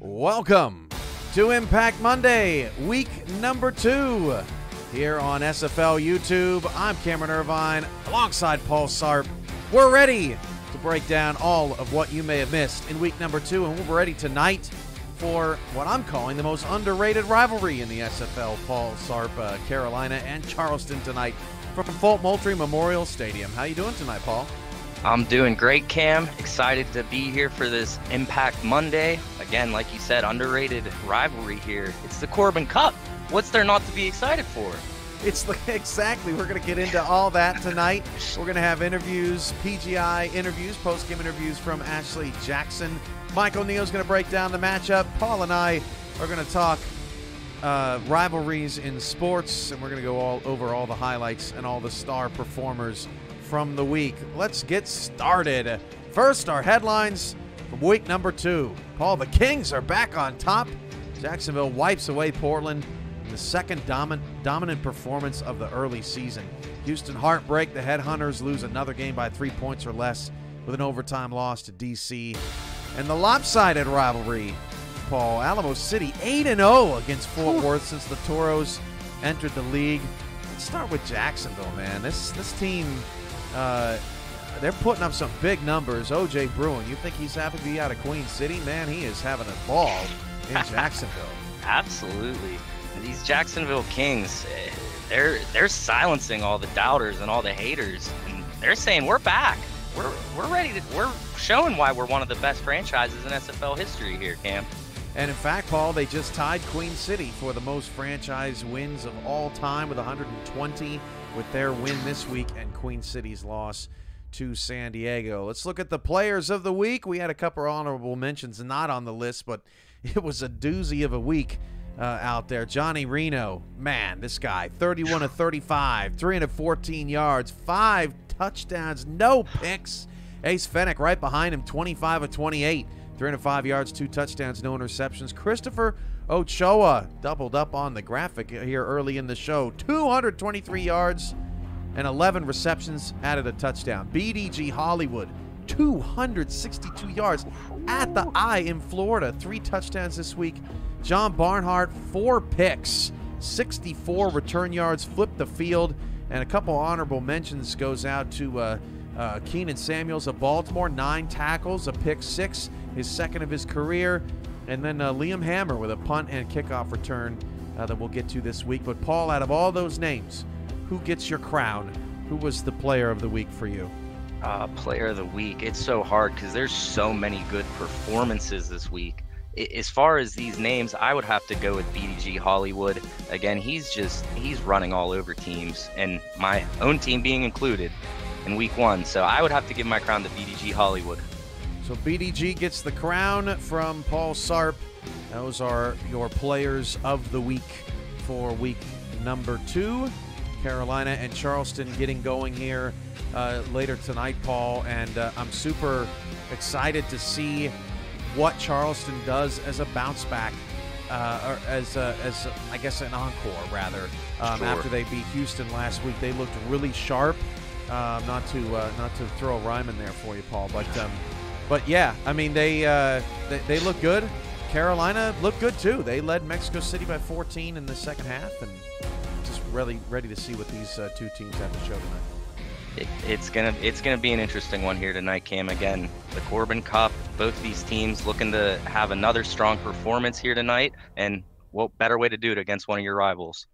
Welcome to Impact Monday, week number 2, here on SFL YouTube. I'm Cameron Irvine, alongside Paul Sarp. We're ready to break down all of what you may have missed in week number 2, and we're ready tonight for what I'm calling the most underrated rivalry in the SFL. Paul Sarp, Carolina and Charleston tonight from Fort Moultrie Memorial Stadium. How you doing tonight, Paul? I'm doing great, Cam. Excited to be here for this Impact Monday. Again, like you said, underrated rivalry here. It's the Corbin Cup. What's there not to be excited for? Exactly. We're going to get into all that tonight. We're going to have interviews, PGI interviews, post-game interviews from Ashley Jackson. Mike O'Neill's going to break down the matchup. Paul and I are going to talk rivalries in sports, and we're going to go over all the highlights and all the star performers from the week. Let's get started. First, our headlines from week number 2. Paul, the Kings are back on top. Jacksonville wipes away Portland in the second dominant performance of the early season. Houston heartbreak. The Headhunters lose another game by 3 points or less with an overtime loss to DC. And the lopsided rivalry, Paul, Alamo City 8-0 against Fort Worth since the Toros entered the league. Let's start with Jacksonville, man. This team, they're putting up some big numbers. O.J. Bruin, you think he's happy to be out of Queen City? Man, he is having a ball in Jacksonville. Absolutely. These Jacksonville Kings, they're silencing all the doubters and all the haters, and they're saying we're back. We're ready to. We're showing why we're one of the best franchises in SFL history here, Cam. And in fact, Paul, they just tied Queen City for the most franchise wins of all time with 120 with their win this week and Queen City's loss to San Diego. Let's look at the players of the week. We had a couple honorable mentions not on the list, but it was a doozy of a week out there. Johnny Reno, man, this guy, 31 of 35, 314 yards, 5 touchdowns, no picks. Ace Fennick right behind him, 25 of 28, 305 yards, 2 touchdowns, no interceptions. Christopher Ochoa doubled up on the graphic here early in the show, 223 yards and 11 receptions, added a touchdown. BDG Hollywood, 262 yards at the eye in Florida, 3 touchdowns this week. John Barnhart, 4 picks, 64 return yards, flipped the field, and a couple honorable mentions goes out to Keenan Samuels of Baltimore, 9 tackles, a pick 6, his second of his career, and then Liam Hammer with a punt and kickoff return that we'll get to this week. But Paul, out of all those names, who gets your crown? Who was the player of the week for you? Player of the week, it's so hard because there's so many good performances this week. As far as these names, I would have to go with BDG Hollywood. Again, he's running all over teams, and my own team being included in week 1. So I would have to give my crown to BDG Hollywood. So BDG gets the crown from Paul Sarp. Those are your players of the week for week number 2. Carolina and Charleston getting going here later tonight, Paul, and I'm super excited to see what Charleston does as a bounce back, or as I guess an encore rather. Sure. After they beat Houston last week, they looked really sharp. Not to throw a rhyme in there for you, Paul, but yeah, I mean they look good. Carolina looked good too. They led Mexico City by 14 in the second half, and just really ready to see what these two teams have to show tonight. It's gonna be an interesting one here tonight, Cam. Again, the Corbin Cup, both these teams looking to have another strong performance here tonight, and what better way to do it against one of your rivals?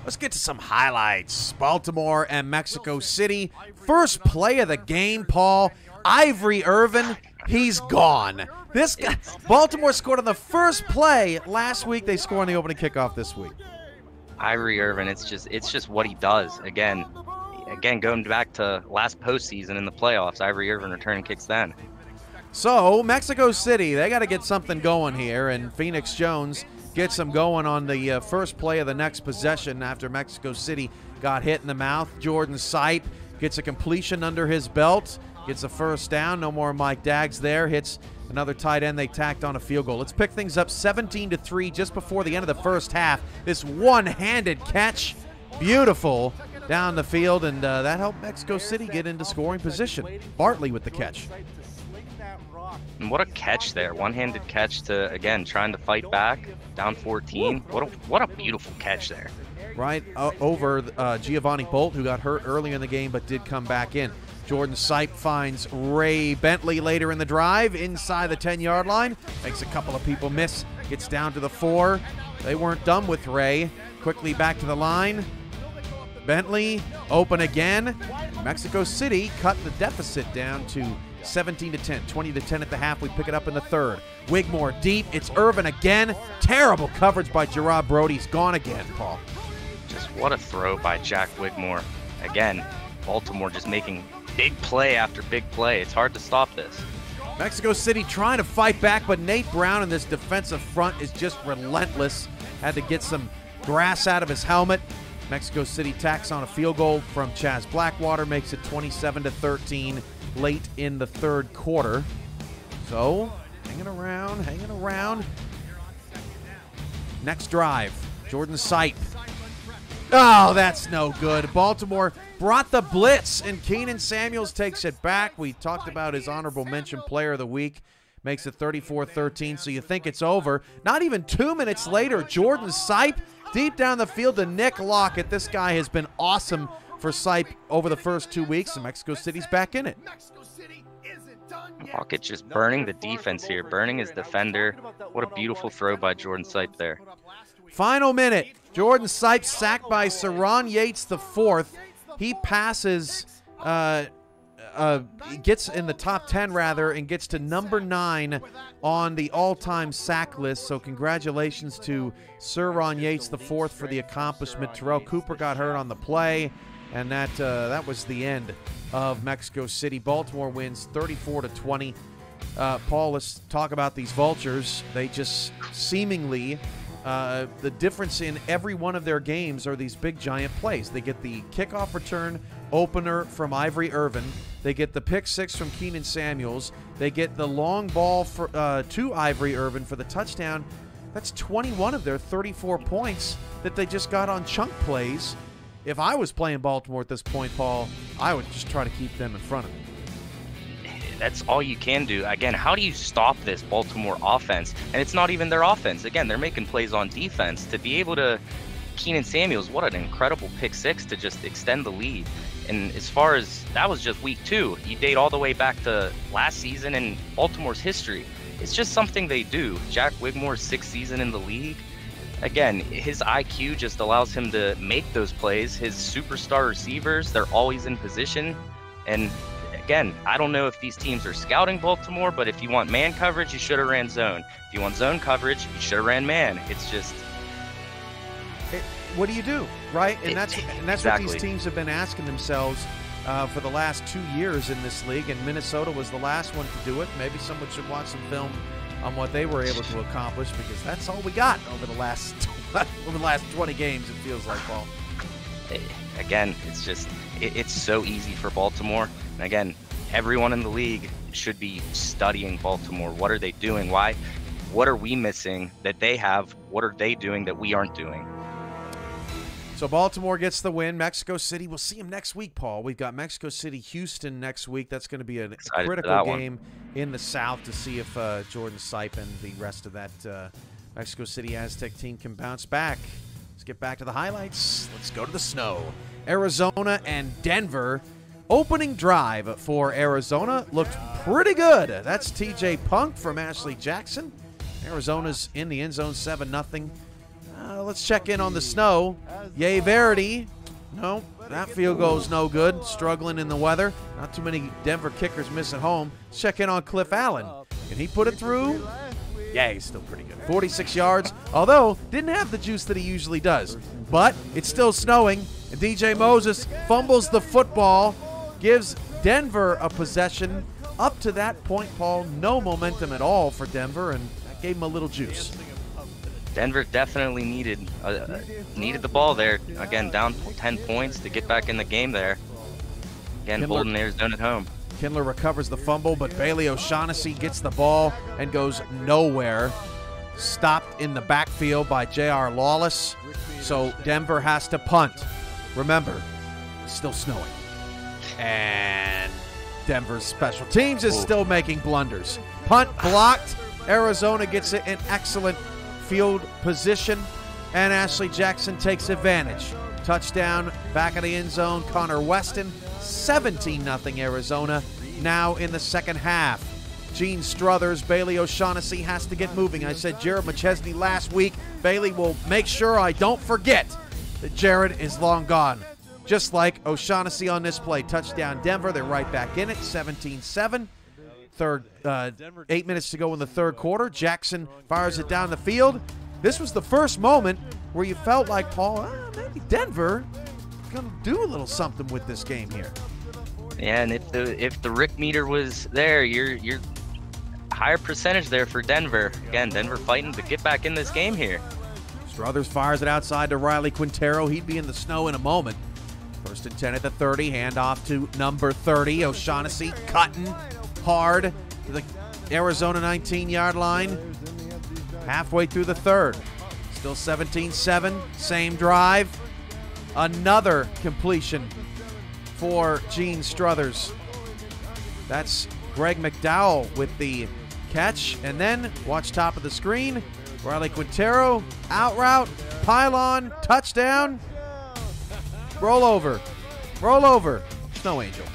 Let's get to some highlights. Baltimore and Mexico City. First play of the game, Paul. Ivory Irvin, he's gone. This guy, Baltimore scored on the first play last week. They score on the opening kickoff this week. Ivory Irvin, it's just what he does. Again, going back to last postseason in the playoffs, Ivory Irvin returning kicks then. So, Mexico City, they got to get something going here, and Phoenix Jones gets them going on the first play of the next possession after Mexico City got hit in the mouth. Jordan Sipe gets a completion under his belt, gets a first down. No more Mike Daggs there. Hits another tight end. They tacked on a field goal. Let's pick things up 17-3 just before the end of the first half. This one-handed catch, beautiful down the field, and that helped Mexico City get into scoring position. Bartley with the catch. And what a catch there. One-handed catch to, again, trying to fight back. Down 14. What a beautiful catch there. Right over Giovanni Bolt, who got hurt early in the game but did come back in. Jordan Sipe finds Ray Bentley later in the drive inside the 10-yard line. Makes a couple of people miss. Gets down to the 4. They weren't done with Ray. Quickly back to the line. Bentley open again. Mexico City cut the deficit down to 17-10, 20-10 at the half. We pick it up in the third. Wigmore deep. It's Irvin again. Terrible coverage by Gerard Brody. He's gone again, Paul. Just what a throw by Jack Wigmore. Again, Baltimore just making big play after big play. It's hard to stop this. Mexico City trying to fight back, but Nate Brown in this defensive front is just relentless. Had to get some grass out of his helmet. Mexico City tacks on a field goal from Chaz Blackwater, makes it 27-13 late in the third quarter. So, hanging around. Next drive, Jordan Sipe. Oh, that's no good. Baltimore brought the blitz, and Keenan Samuels takes it back. We talked about his honorable mention player of the week. Makes it 34-13, so you think it's over. Not even 2 minutes later, Jordan Sipe deep down the field to Nick Lockett. This guy has been awesome for Sipe over the first 2 weeks, and Mexico City's back in it. Lockett just burning the defense here, burning his defender. What a beautiful throw by Jordan Sipe there. Final minute. Jordan Sipe sacked by Saron Yates IV. He passes, gets in the top 10 rather, and gets to number 9 on the all-time sack list. So congratulations to Saron Yates IV for the accomplishment. Terrell Cooper got hurt on the play, and that was the end of Mexico City. Baltimore wins 34-20. Paul, let's talk about these Vultures. They just seemingly, the difference in every one of their games are these big, giant plays. They get the kickoff return opener from Ivory Irvin. They get the pick 6 from Keenan Samuels. They get the long ball to Ivory Irvin for the touchdown. That's 21 of their 34 points that they just got on chunk plays. If I was playing Baltimore at this point, Paul, I would just try to keep them in front of me. That's all you can do. Again, how do you stop this Baltimore offense? And it's not even their offense. Again, they're making plays on defense. To be able to, Keenan Samuels, what an incredible pick 6 to just extend the lead. And as far as, that was just week 2. You date all the way back to last season in Baltimore's history. It's just something they do. Jack Wigmore's 6th season in the league. Again, his IQ just allows him to make those plays. His superstar receivers, they're always in position. And again, I don't know if these teams are scouting Baltimore, but if you want man coverage, you should have ran zone. If you want zone coverage, you should have ran man. It's just... what do you do, right? And that's exactly what these teams have been asking themselves for the last 2 years in this league, and Minnesota was the last one to do it. Maybe someone should watch some film on what they were able to accomplish, because that's all we got over the last 20 games, it feels like, Paul. Again, it's just, it's so easy for Baltimore. And again, everyone in the league should be studying Baltimore. What are they doing? Why? What are we missing that they have? What are they doing that we aren't doing? So Baltimore gets the win. Mexico City, we'll see them next week, Paul. We've got Mexico City, Houston next week. That's going to be a critical game in the South to see if Jordan Sipe and the rest of that Mexico City Aztec team can bounce back. Let's get back to the highlights. Let's go to the snow. Arizona and Denver. Opening drive for Arizona looked pretty good. That's TJ Punk from Ashley Jackson. Arizona's in the end zone, 7-0. Let's check in on the snow. Yay Verity. No, that field goal's no good. Struggling in the weather. Not too many Denver kickers missing home. Let's check in on Cliff Allen. Can he put it through? Yeah, he's still pretty good. 46 yards, although didn't have the juice that he usually does. But it's still snowing, and DJ Moses fumbles the football, gives Denver a possession. Up to that point, Paul, no momentum at all for Denver, and that gave him a little juice. Denver definitely needed the ball there. Again, down 10 points to get back in the game there. Again, holding Arizona at home. Kindler recovers the fumble, but Bailey O'Shaughnessy gets the ball and goes nowhere. Stopped in the backfield by J.R. Lawless. So Denver has to punt. Remember, it's still snowing. And Denver's special teams is still making blunders. Punt blocked. Arizona gets it in excellent field position, and Ashley Jackson takes advantage. Touchdown, back of the end zone, Connor Weston. 17-0 Arizona now in the second half. Gene Struthers, Bailey O'Shaughnessy has to get moving. I said Jared McChesney last week. Bailey will make sure I don't forget that Jared is long gone. Just like O'Shaughnessy on this play. Touchdown Denver. They're right back in it, 17-7. 8 minutes to go in the third quarter. Jackson fires it down the field. This was the first moment where you felt like, Paul, maybe Denver is going to do a little something with this game here. Yeah, and if the Rick meter was there, you're higher percentage there for Denver. Again, Denver fighting to get back in this game here. Struthers fires it outside to Riley Quintero. He'd be in the snow in a moment. First and 10 at the 30. Handoff to number 30. O'Shaughnessy cutting hard to the Arizona 19-yard line. Halfway through the third. Still 17-7. Same drive. Another completion for Gene Struthers. That's Greg McDowell with the catch. And then, watch top of the screen, Riley Quintero, out route, pylon, touchdown, roll over, Snow Angel.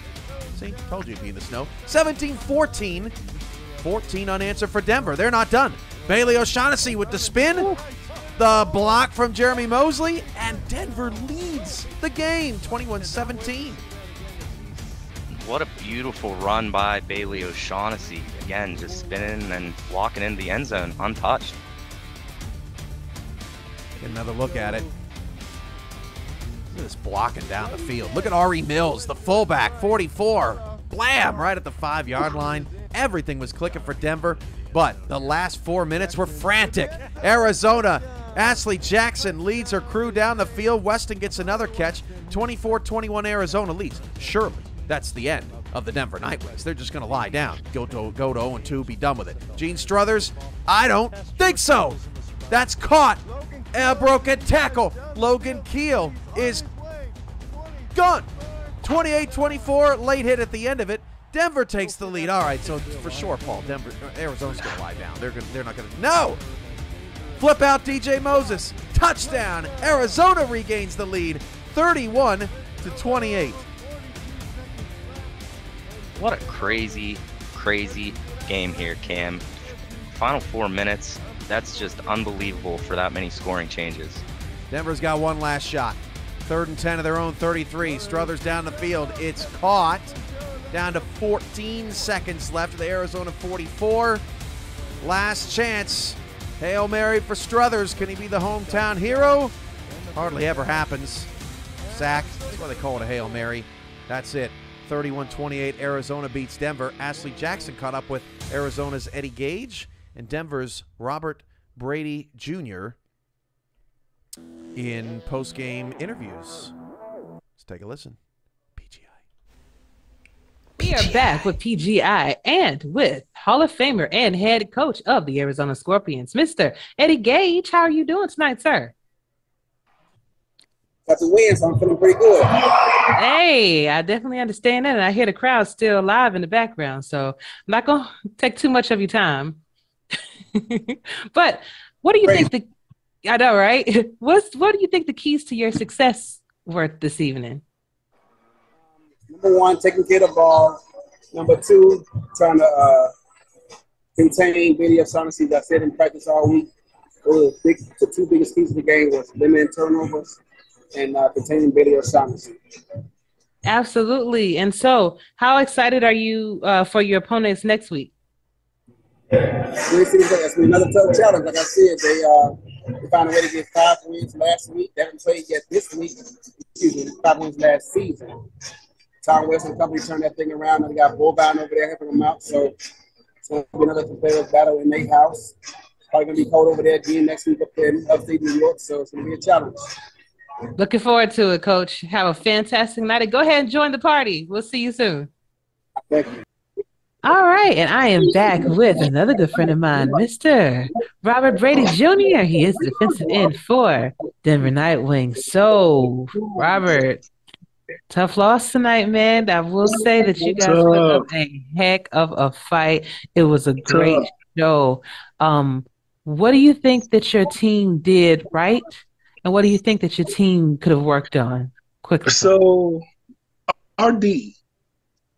See, told you it'd be in the snow. 17-14, 14 unanswered for Denver. They're not done. Bailey O'Shaughnessy with the spin, the block from Jeremy Mosley, and Denver leads the game, 21-17. What a beautiful run by Bailey O'Shaughnessy. Again, just spinning and walking into the end zone untouched. Get another look at it. Look at this blocking down the field. Look at Ari Mills, the fullback, 44. Blam, right at the 5-yard line. Everything was clicking for Denver, but the last 4 minutes were frantic. Arizona, Ashley Jackson leads her crew down the field. Weston gets another catch. 24-21 Arizona leads. Surely that's the end of the Denver Nightwings. They're just going to lie down, go to 0-2, be done with it. Gene Struthers, I don't think so. That's caught. A broken tackle. Logan Keel is gone. 28-24, late hit at the end of it. Denver takes the lead. All right, so for sure, Paul, Arizona's going to lie down. They're not going to. No! Flip out DJ Moses. Touchdown. Arizona regains the lead, 31-28. What a crazy, crazy game here, Cam. Final 4 minutes. That's just unbelievable for that many scoring changes. Denver's got one last shot. 3rd and 10 of their own 33. Struthers down the field. It's caught. Down to 14 seconds left of the Arizona 44. Last chance. Hail Mary for Struthers. Can he be the hometown hero? Hardly ever happens. Sacked. That's why they call it a Hail Mary. That's it. 31-28. Arizona beats Denver. Ashley Jackson caught up with Arizona's Eddie Gage and Denver's Robert Brady Jr. in post-game interviews. Let's take a listen. We are back with PGI and with Hall of Famer and head coach of the Arizona Scorpions, Mr. Eddie Gage. How are you doing tonight, sir? Got the win, so I'm feeling pretty good. Hey, I definitely understand that, and I hear the crowd still live in the background, so I'm not going to take too much of your time. But what do you think I know, right? What do you think the keys to your success were this evening? Number 1, taking care of the ball. Number 2, trying to contain Bailey O'Shaughnessy, as I said in practice all week. The 2 biggest keys of the game was limiting turnovers and containing Bailey O'Shaughnessy. Absolutely. And so, how excited are you for your opponents next week? That's another tough challenge. Like I said, they found a way to get 5 wins last week. They haven't played yet this week. 5 wins last season. Tom West and company turned that thing around, and they got Bullbound over there helping them out. So it's going to be another competitive battle in their house. It's probably going to be cold over there again next week up there in upstate New York. So it's going to be a challenge. Looking forward to it, Coach. Have a fantastic night. And go ahead and join the party. We'll see you soon. Thank you. All right, and I am back with another good friend of mine, Mr. Robert Brady Jr. He is the defensive end for Denver Nightwings. So, Robert, Tough loss tonight, man. I will say that you guys put Tough, up a heck of a fight. It was a great tough. show. Um, what do you think that your team did right? And what do you think that your team could have worked on quickly for me? So our D,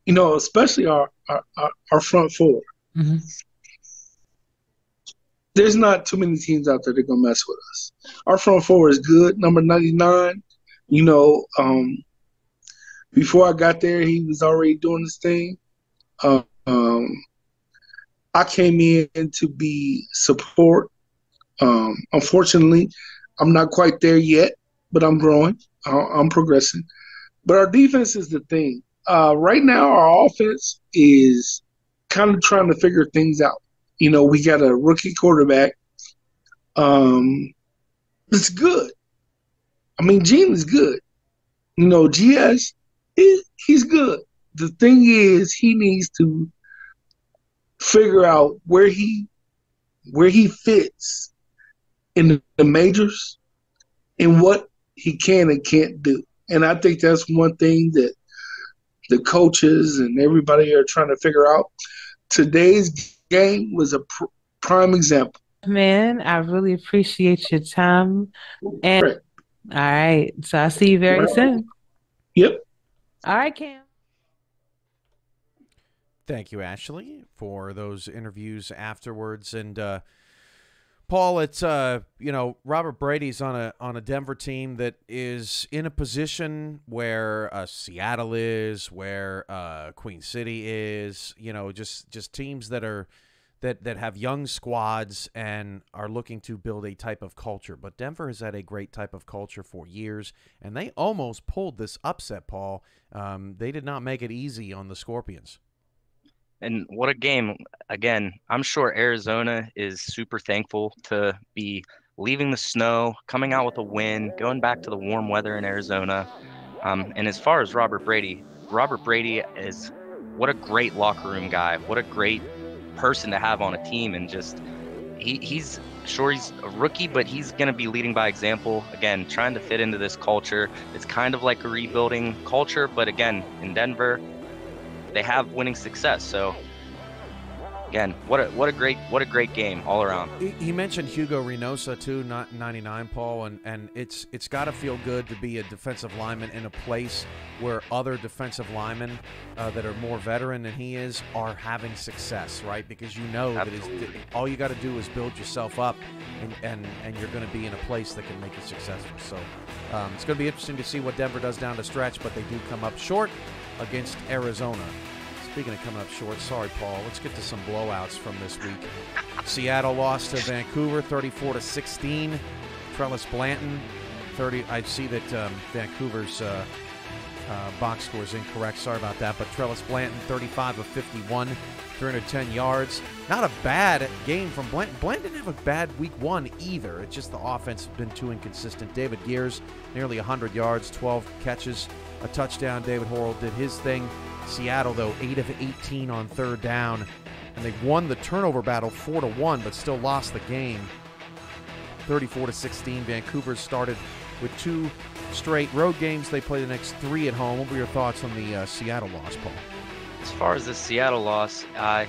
especially our front four. Mhm. There's not too many teams out there that are gonna mess with us. Our front four is good. Number 99, you know, before I got there, he was already doing this thing. Um, I came in to be support. Unfortunately, I'm not quite there yet, but I'm growing. I'm progressing. But our defense is the thing. Right now, our offense is kind of trying to figure things out. We got a rookie quarterback. It's good. I mean, Gene is good. GS, he's good. The thing is, he needs to figure out where he fits in the majors and what he can and can't do. And I think that's one thing that the coaches and everybody are trying to figure out. Today's game was a prime example. Man, I really appreciate your time. And Right. all right, so I'll see you very soon. Yep. All right, Cam. Thank you, Ashley, for those interviews afterwards. And Paul, it's Robert Brady's on a Denver team that is in a position where Seattle is, where Queen City is. Just teams that are that have young squads and are looking to build a type of culture. But Denver has had a great type of culture for years, and they almost pulled this upset, Paul. They did not make it easy on the Scorpions. And what a game. Again, I'm sure Arizona is super thankful to be leaving the snow, coming out with a win, going back to the warm weather in Arizona. And as far as Robert Brady is what a great locker room guy. What a great person to have on a team. And just he's a rookie, but he's going to be leading by example. Again, trying to fit into this culture. It's kind of like a rebuilding culture, but again, in Denver, they have winning success. So again, what a great game all around. He mentioned Hugo Reynosa too, not 99, Paul, and it's got to feel good to be a defensive lineman in a place where other defensive linemen that are more veteran than he is are having success, right? Because that all you got to do is build yourself up, and you're going to be in a place that can make you successful. So it's going to be interesting to see what Denver does down the stretch, but they do come up short against Arizona. Speaking of coming up short, sorry, Paul. Let's get to some blowouts from this week. Seattle lost to Vancouver 34-16. Trellis Blanton, 30. I see that Vancouver's box score is incorrect. Sorry about that. But Trellis Blanton, 35 of 51, 310 yards. Not a bad game from Blanton. Blanton didn't have a bad week one either. It's just the offense has been too inconsistent. David Gears, nearly 100 yards, 12 catches, a touchdown. David Horrell did his thing. Seattle, though, 8 of 18 on third down, and they won the turnover battle 4-1, but still lost the game 34-16. Vancouver started with 2 straight road games. They play the next 3 at home. What were your thoughts on the Seattle loss, Paul? As far as the Seattle loss,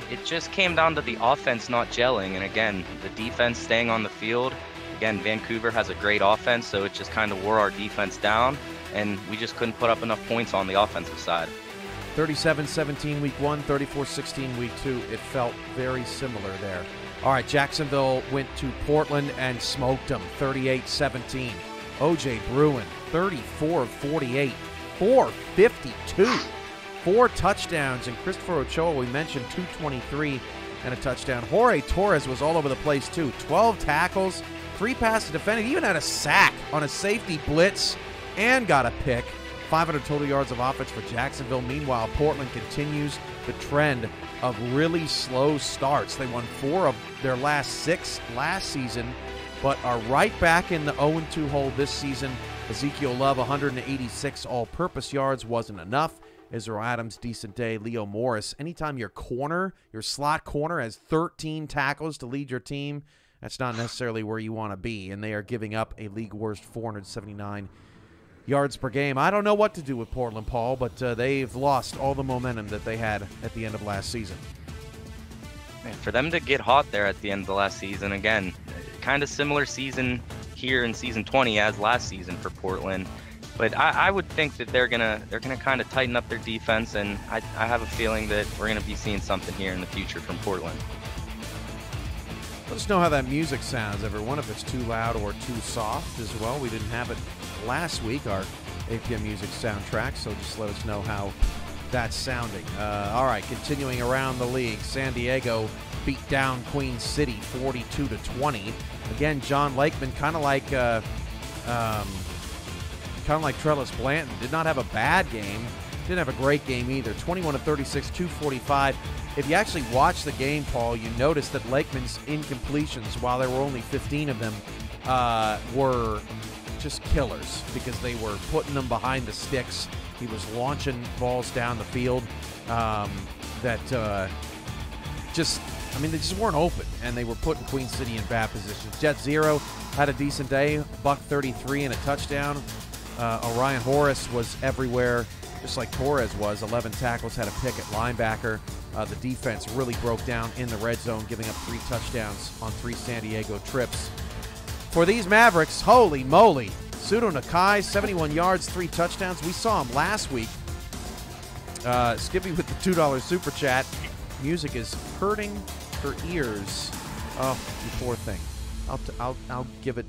it just came down to the offense not gelling, and again, the defense staying on the field. Again, Vancouver has a great offense, so it just kind of wore our defense down, and we just couldn't put up enough points on the offensive side. 37-17 week 1, 34-16 week 2. It felt very similar there. All right, Jacksonville went to Portland and smoked them 38-17. O.J. Bruin, 34 of 48, 452, 4 touchdowns. And Christopher Ochoa, we mentioned, 223 and a touchdown. Jorge Torres was all over the place, too. 12 tackles, 3 passes defended, even had a sack on a safety blitz and got a pick. 500 total yards of offense for Jacksonville. Meanwhile, Portland continues the trend of really slow starts. They won 4 of their last 6 last season, but are right back in the 0-2 hole this season. Ezekiel Love, 186 all-purpose yards, wasn't enough. Israel Adams, decent day. Leo Morris, anytime your slot corner has 13 tackles to lead your team, that's not necessarily where you want to be, and they are giving up a league-worst 479 yards per game. I don't know what to do with Portland, Paul, but they've lost all the momentum that they had at the end of last season. Man, for them to get hot there at the end of the last season, again, kind of similar season here in season 20 as last season for Portland. But I would think that they're gonna kind of tighten up their defense, and I have a feeling that we're gonna be seeing something here in the future from Portland. Let us know how that music sounds, everyone, if it's too loud or too soft as well. We didn't have it last week, our APM music soundtrack, so just let us know how that's sounding. All right, continuing around the league, San Diego beat down Queen City 42-20. Again, John Lakeman, kind of like Trellis Blanton, did not have a bad game. Didn't have a great game either. 21-36, 245. If you actually watch the game, Paul, you notice that Lakeman's incompletions, while there were only 15 of them, were just killers because they were putting them behind the sticks. He was launching balls down the field they just weren't open, and they were putting Queen City in bad positions. Jet Zero had a decent day, $133 and a touchdown. Orion Horace was everywhere, just like Torres was. 11 tackles, had a pick at linebacker. The defense really broke down in the red zone, giving up 3 touchdowns on 3 San Diego trips. For these Mavericks, holy moly, Pseudo Nakai, 71 yards, 3 touchdowns. We saw him last week. Skippy with the $2 super chat. Music is hurting her ears. Oh, you poor thing. I'll give it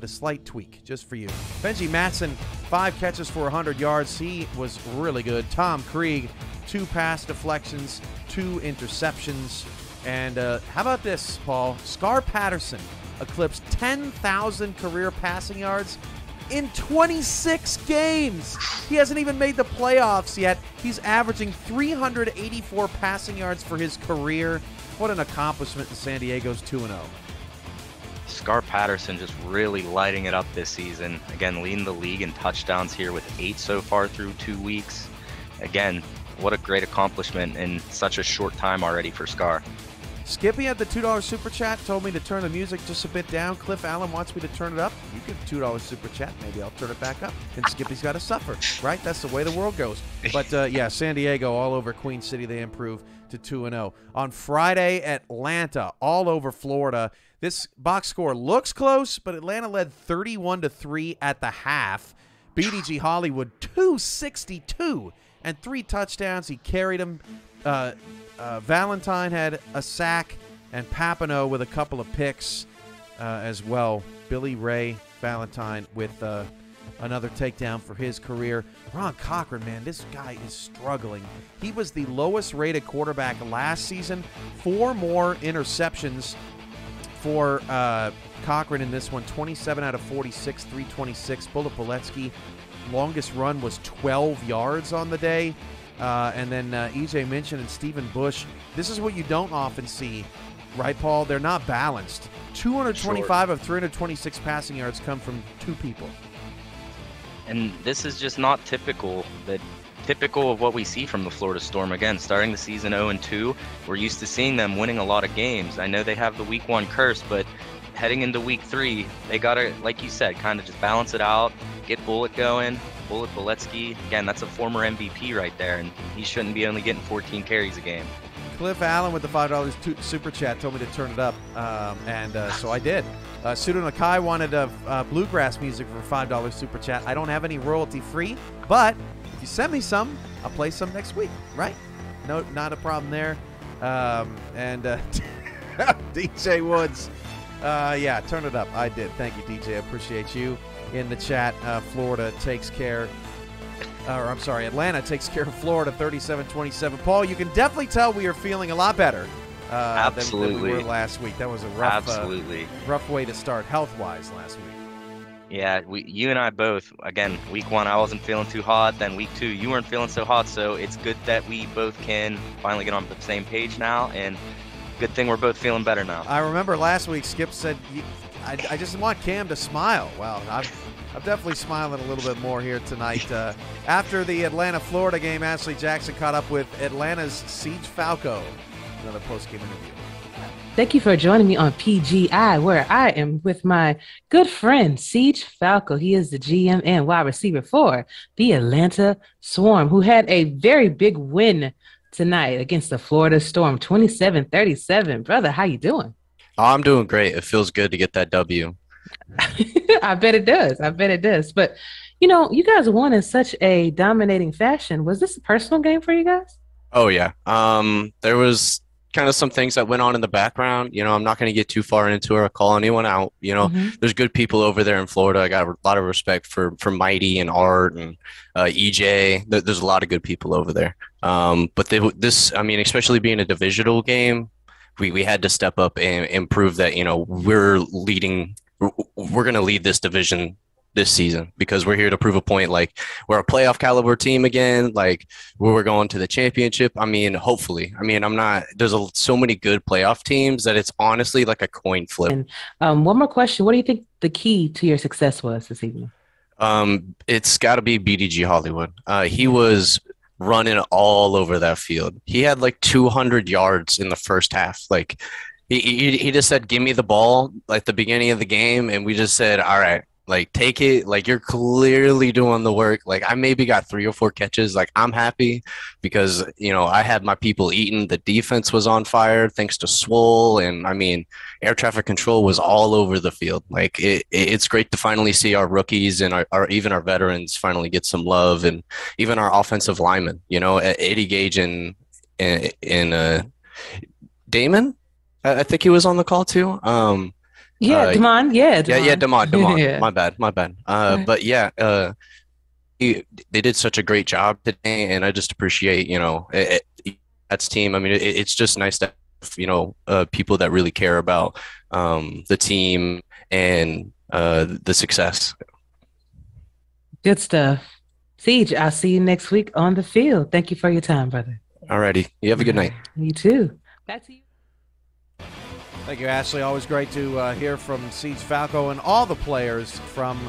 a slight tweak just for you. Benji Matson, 5 catches for 100 yards. He was really good. Tom Krieg, 2 pass deflections, 2 interceptions. And how about this, Paul? Scar Patterson eclipsed 10,000 career passing yards in 26 games. He hasn't even made the playoffs yet. He's averaging 384 passing yards for his career. What an accomplishment in San Diego's 2-0. Scar Patterson just really lighting it up this season. Again, leading the league in touchdowns here with 8 so far through 2 weeks. Again, what a great accomplishment in such a short time already for Scar. Skippy at the $2 super chat told me to turn the music just a bit down. Cliff Allen wants me to turn it up. You give $2 super chat, maybe I'll turn it back up. And Skippy's got to suffer, right? That's the way the world goes. But yeah, San Diego all over Queen City. They improved to 2-0. On Friday, Atlanta all over Florida. This box score looks close, but Atlanta led 31-3 at the half. BDG Hollywood 262 and 3 touchdowns. He carried them. Valentine had a sack, and Papineau with a couple of picks as well. Billy Ray Valentine with another takedown for his career. Ron Cochran, man, this guy is struggling. He was the lowest rated quarterback last season. 4 more interceptions for Cochran in this one. 27 out of 46, 326. Bullet Boletsky, longest run was 12 yards on the day. And then E.J. Minchin and Stephen Bush. This is what you don't often see, right, Paul? They're not balanced. 225 of 326 passing yards come from 2 people. And this is just not typical of what we see from the Florida Storm. Again, starting the season 0-2, we're used to seeing them winning a lot of games. I know they have the week 1 curse, but heading into week 3, they got to, like you said, kind of just balance it out, get Bullet going. Bullet Boletsky, again, that's a former MVP right there, and he shouldn't be only getting 14 carries a game. Cliff Allen with the $5 super chat told me to turn it up, so I did. Pseudo Nakai wanted bluegrass music for $5 super chat. I don't have any royalty free, but if you send me some, I'll play some next week, right? No, not a problem there. DJ Woods, yeah, turn it up. I did. Thank you, DJ. I appreciate you. In the chat, Atlanta takes care of Florida 37-27. Paul, you can definitely tell we are feeling a lot better than we were last week. That was a rough way to start health-wise last week. Yeah, you and I both, again, week 1 I wasn't feeling too hot, then week 2 you weren't feeling so hot, so it's good that we both can finally get on the same page now, and good thing we're both feeling better now. I remember last week Skip said, I just want Cam to smile. Well, I'm definitely smiling a little bit more here tonight. After the Atlanta-Florida game, Ashley Jackson caught up with Atlanta's Siege Falco. Another post-game interview. Thank you for joining me on PGI, where I am with my good friend, Siege Falco. He is the GM and wide receiver for the Atlanta Swarm, who had a very big win tonight against the Florida Storm, 27-37. Brother, how you doing? Oh, I'm doing great. It feels good to get that W. I bet it does. I bet it does. But, you guys won in such a dominating fashion. Was this a personal game for you guys? Oh yeah. There was kind of some things that went on in the background. I'm not going to get too far into it or call anyone out. There's good people over there in Florida. I got a lot of respect for Mighty and Art and EJ. There's a lot of good people over there. But especially being a divisional game, we had to step up and prove that, we're going to lead this division this season, because we're here to prove a point. Like, we're a playoff caliber team again. Like, we're going to the championship. Hopefully. There's so many good playoff teams that it's honestly like a coin flip. And one more question. What do you think the key to your success was this evening? It's got to be BDG Hollywood. He was running all over that field. He had like 200 yards in the first half. Like, he just said, give me the ball at the beginning of the game. And we just said, all right, like, take it. Like, you're clearly doing the work. Like, I maybe got 3 or 4 catches. Like, I'm happy because, I had my people eating. The defense was on fire thanks to Swole. And, air traffic control was all over the field. Like, it's great to finally see our rookies and even our veterans finally get some love, and even our offensive linemen, Eddie Gage and Damon. I think he was on the call too. Damon. Damon. Yeah. My bad. But yeah, they did such a great job today, and I just appreciate, that's team. It's just nice to have, people that really care about the team and the success. Good stuff. Siege, I'll see you next week on the field. Thank you for your time, brother. Alrighty. You have a good night. You too. Back to you. Thank you, Ashley. Always great to hear from Siege Falco and all the players from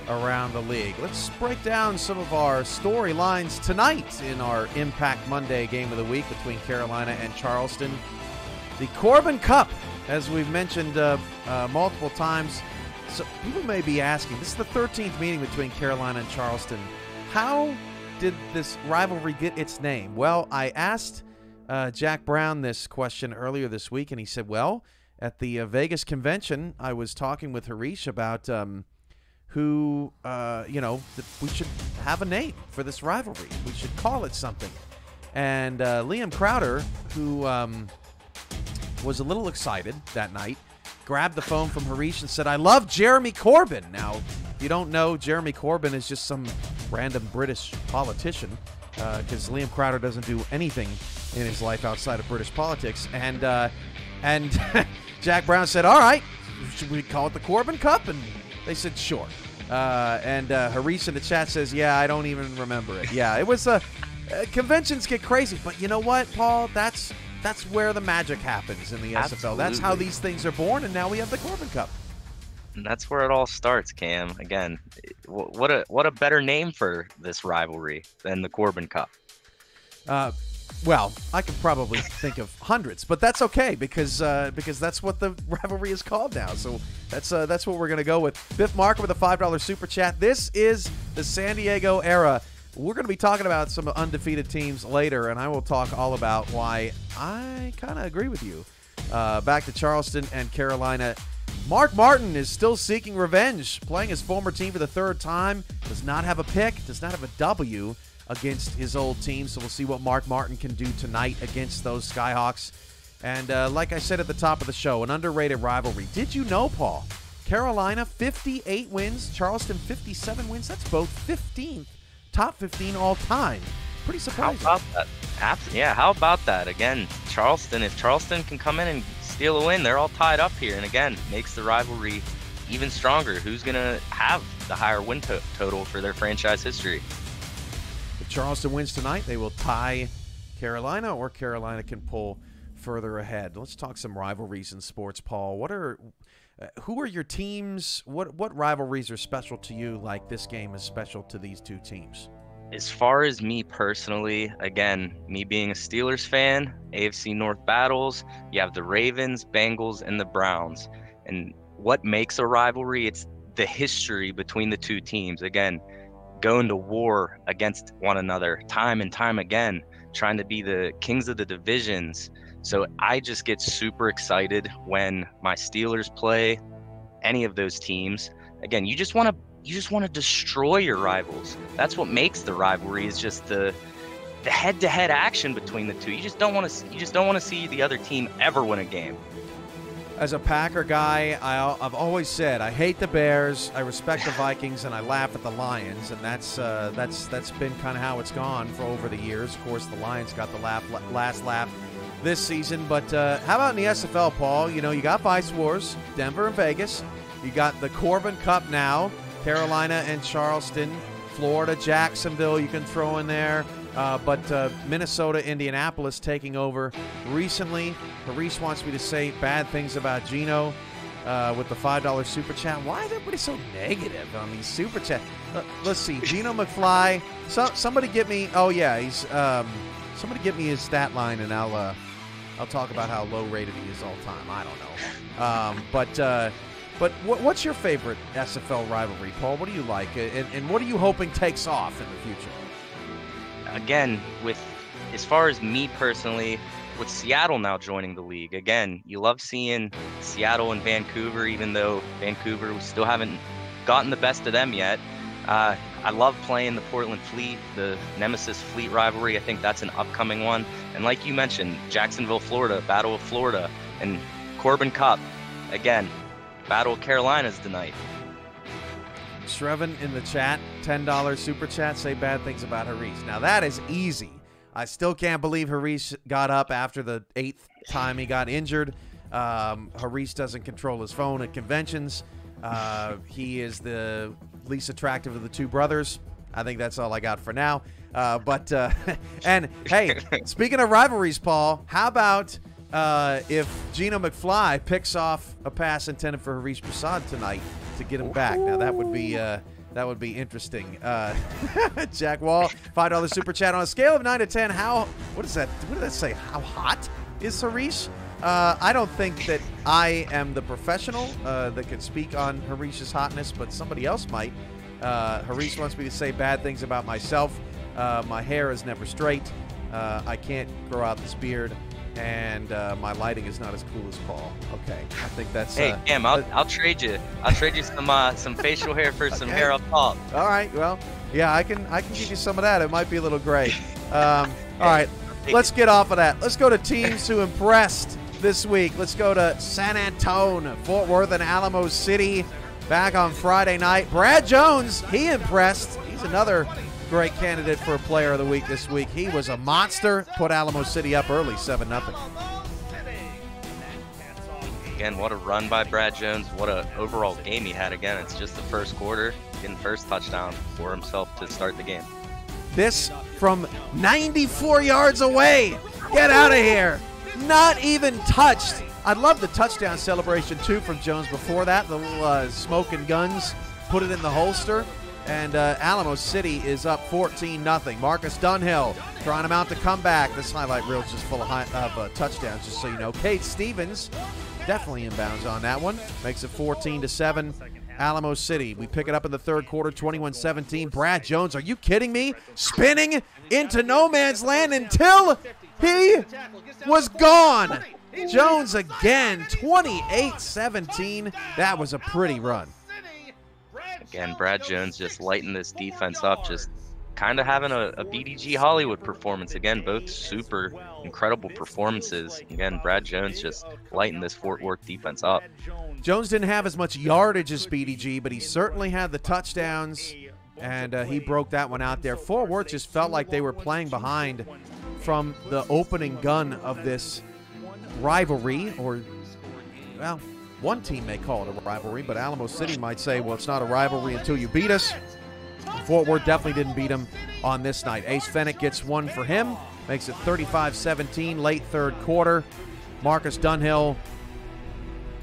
around the league. Let's break down some of our storylines tonight in our Impact Monday game of the week between Carolina and Charleston. The Corbin Cup, as we've mentioned multiple times. So people may be asking, this is the 13th meeting between Carolina and Charleston. How did this rivalry get its name? Well, I asked Jack Brown this question earlier this week, and he said, well, at the Vegas convention, I was talking with Harish about who, we should have a name for this rivalry. We should call it something. And Liam Crowder, who was a little excited that night, grabbed the phone from Harish and said, I love Jeremy Corbyn. Now, if you don't know, Jeremy Corbyn is just some random British politician, because Liam Crowder doesn't do anything in his life outside of British politics. And Jack Brown said, all right, should we call it the Corbin Cup? And they said, sure. And Harish in the chat says, yeah, I don't even remember it. Yeah, it was conventions get crazy. But you know what, Paul? That's where the magic happens in the SFL. Absolutely. That's how these things are born, and now we have the Corbin Cup. And that's where it all starts, Cam. Again, what a better name for this rivalry than the Corbin Cup. Well, I could probably think of hundreds, but that's okay because that's what the rivalry is called now. So that's what we're gonna go with. Biff Marker with a $5 super chat. This is the San Diego era. We're going to be talking about some undefeated teams later, and I will talk all about why I kind of agree with you. Back to Charleston and Carolina. Mark Martin is still seeking revenge, playing his former team for the 3rd time. Does not have a pick, does not have a W against his old team, so we'll see what Mark Martin can do tonight against those Skyhawks. And like I said at the top of the show, an underrated rivalry. Did you know, Paul? Carolina, 58 wins. Charleston, 57 wins. That's both 15th. Top 15 all time. Pretty surprising. How about that? Yeah, how about that? Again, Charleston, if Charleston can come in and steal a win, they're all tied up here. And again, makes the rivalry even stronger. Who's going to have the higher win total for their franchise history? If Charleston wins tonight, they will tie Carolina, or Carolina can pull further ahead. Let's talk some rivalries in sports, Paul. Who are your teams? What rivalries are special to you, like this game is special to these two teams? As far as me personally, again, me being a Steelers fan, AFC North battles, you have the Ravens, Bengals, and the Browns. And what makes a rivalry? It's the history between the two teams. Again, going to war against one another time and time again, trying to be the kings of the divisions. So I just get super excited when my Steelers play any of those teams. Again, you just want to destroy your rivals. That's what makes the rivalry, is just the head-to-head action between the two. You just don't want to see the other team ever win a game. As a Packer guy, I've always said I hate the Bears, I respect the Vikings, and I laugh at the Lions, and that's been kind of how it's gone for over the years. Of course, the Lions got the last laugh this season, but how about in the SFL, Paul? You know, you got Vice Wars, Denver and Vegas. You got the Corbin Cup now, Carolina and Charleston, Florida, Jacksonville you can throw in there. But Minnesota, Indianapolis taking over recently. Harish wants me to say bad things about Gino with the $5 super chat. Why is everybody so negative on these super chats? Let's see. Gino McFly. Somebody get me. Oh yeah, he's. Somebody get me his stat line, and I'll talk about how low rated he is all time. I don't know. But what's your favorite SFL rivalry, Paul? What do you like, and what are you hoping takes off in the future? Again, as far as me personally, with Seattle now joining the league, again, you love seeing Seattle and Vancouver, even though Vancouver, we still haven't gotten the best of them yet. I love playing the Portland Fleet, the Nemesis Fleet rivalry. I think that's an upcoming one. And like you mentioned, Jacksonville, Florida, Battle of Florida, and Corbin Cup. Again, Battle of Carolinas tonight. Shrevin in the chat, $10 super chat, say bad things about Harish. Now that is easy. I still can't believe Harish got up after the 8th time he got injured. Harish doesn't control his phone at conventions. He is the least attractive of the two brothers. I think that's all I got for now. And hey, speaking of rivalries, Paul, how about if Gino McFly picks off a pass intended for Harish Prasad tonight to get him back? Now that would be interesting. Jack Wall, $5 super chat. On a scale of 9 to 10, what is that? What did that say? How hot is Harish? I don't think that I am the professional that can speak on Harish's hotness, but somebody else might. Harish wants me to say bad things about myself. My hair is never straight. I can't grow out this beard. And my lighting is not as cool as Paul. Okay, I think that's. Hey, Cam, I'll trade you. I'll trade you some facial hair for some hair up top. All right, well, yeah, I can give you some of that. It might be a little gray. All right, let's get off of that. Let's go to teams who impressed this week. Let's go to San Antonio, Fort Worth, and Alamo City. Back on Friday night, Brad Jones, he impressed. He's another great candidate for a player of the week this week. He was a monster. Put Alamo City up early, 7-0. Again, what a run by Brad Jones. What an overall game he had. Again, it's just the first quarter, getting first touchdown for himself to start the game. This from 94 yards away. Get out of here. Not even touched. I love the touchdown celebration, too, from Jones before that. The little smoking guns, put it in the holster. And Alamo City is up 14-0. Marcus Dunhill trying him out to come back. This highlight reel is just full of touchdowns, just so you know. Cade Stevens definitely inbounds on that one. Makes it 14-7. Alamo City. We pick it up in the third quarter, 21-17. Brad Jones, are you kidding me? Spinning into no man's land until he was gone. Jones again, 28-17. That was a pretty run. Again, Brad Jones just lighting this defense up, just kind of having a BDG Hollywood performance. Again, both super incredible performances. Again, Brad Jones just lighting this Fort Worth defense up. Jones didn't have as much yardage as BDG, but he certainly had the touchdowns, and he broke that one out there. Fort Worth just felt like they were playing behind from the opening gun of this rivalry, or, well, one team may call it a rivalry, but Alamo City might say, well, it's not a rivalry until you beat us. Fort Worth definitely didn't beat him on this night. Ace Fennick gets one for him, makes it 35-17, late third quarter. Marcus Dunhill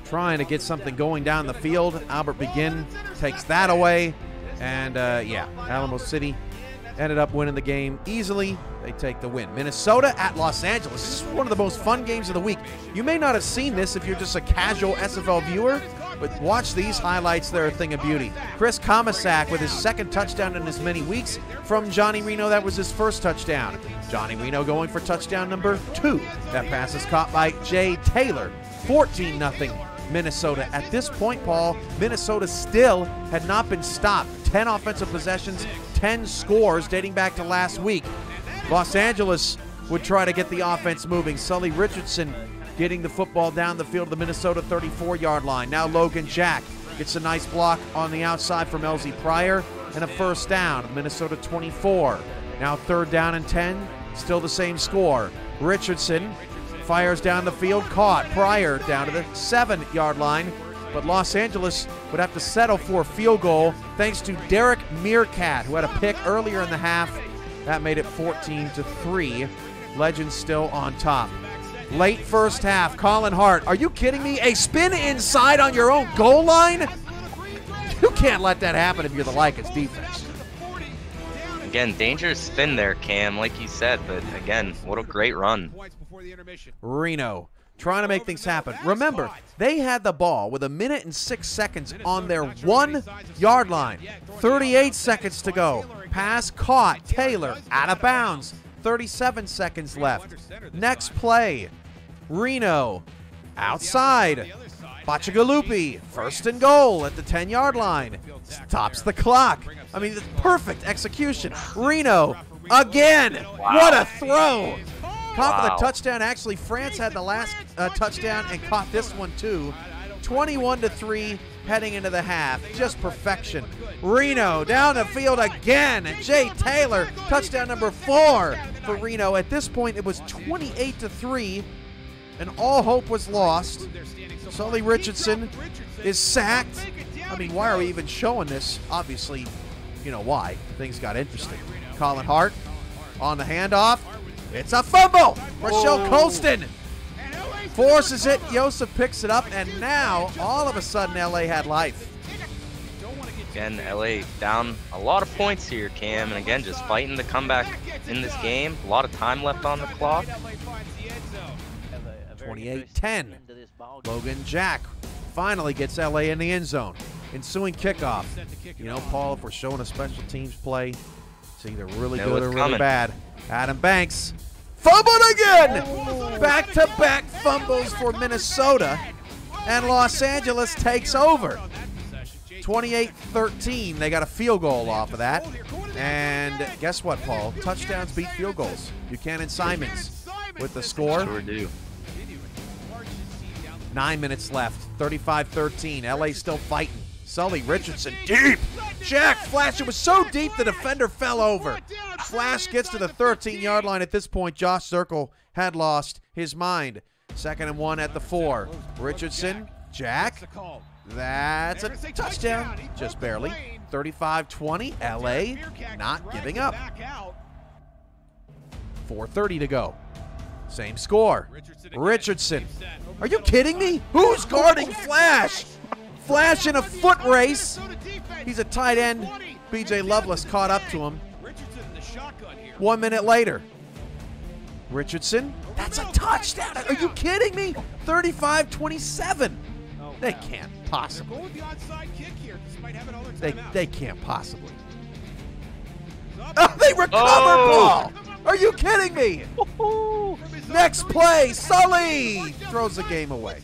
trying to get something going down the field. Albert Begin takes that away. And, yeah, Alamo City ended up winning the game easily. They take the win. Minnesota at Los Angeles. This is one of the most fun games of the week. You may not have seen this if you're just a casual SFL viewer, but watch these highlights. They're a thing of beauty. Chris Komisak with his second touchdown in as many weeks from Johnny Reno. That was his first touchdown. Johnny Reno going for touchdown number 2. That pass is caught by Jay Taylor. 14-0 Minnesota. At this point, Paul, Minnesota still had not been stopped. 10 offensive possessions, 10 scores dating back to last week. Los Angeles would try to get the offense moving. Sully Richardson getting the football down the field to the Minnesota 34-yard line. Now Logan Jack gets a nice block on the outside from LZ Pryor and a first down. Minnesota 24. Now 3rd down and 10. Still the same score. Richardson fires down the field, caught. Pryor down to the 7-yard line. But Los Angeles would have to settle for a field goal thanks to Derek Meerkat, who had a pick earlier in the half. That made it 14-3. Legends still on top. Late first half, Colin Hart. Are you kidding me? A spin inside on your own goal line? You can't let that happen if you're the Lycans defense. Again, dangerous spin there, Cam, like you said, but again, what a great run. Reno trying to make things happen. Remember, they had the ball with 1 minute and 6 seconds on their 1-yard line. 38 seconds to go. Pass caught. Taylor out of bounds. 37 seconds left. Next play. Reno outside. Bachagalupi, 1st and goal at the 10-yard line. Stops the clock. I mean, it's perfect execution. Reno again. Wow. What a throw. Caught for Wow. the touchdown. Actually, France had the last touchdown and caught this one too. 21-3 heading into the half. Just perfection. Reno down the field again. Jay Taylor, touchdown number 4 for Reno. At this point, it was 28-3, and all hope was lost. Sully Richardson is sacked. I mean, why are we even showing this? Obviously, you know why. Things got interesting. Colin Hart on the handoff. It's a fumble. Rochelle Colston forces it. Yosef picks it up, and now all of a sudden LA had life. Again, LA down a lot of points here, Cam, and again, just fighting to come back in this game. A lot of time left on the clock. 28-10. Logan Jack finally gets LA in the end zone. Ensuing kickoff. You know, Paul, if we're showing a special teams play, it's either really good or really bad. Adam Banks fumbled again! Back-to-back fumbles for Minnesota, and Los Angeles takes over. 28-13. They got a field goal off of that. And guess what, Paul? Touchdowns beat field goals. Buchanan Simons with the score. Sure do. 9 minutes left. 35-13. LA still fighting. Sully Richardson deep. Jack Flash. It was so deep the defender fell over. Flash gets to the 13-yard line. At this point, Josh Zirkle had lost his mind. 2nd and 1 at the 4. Richardson, Jack. That's a touchdown. Just barely. 35-20. LA not giving up. 4:30 to go. Same score. Richardson. Are you kidding me? Who's guarding Flash? Flash in a foot race. He's a tight end. BJ Loveless caught up to him. 1 minute later. Richardson. That's a touchdown. Are you kidding me? 35-27. They can't possibly. They can't possibly. Oh, they recovered, Paul. Are you kidding me? Next play, Sully throws the game away.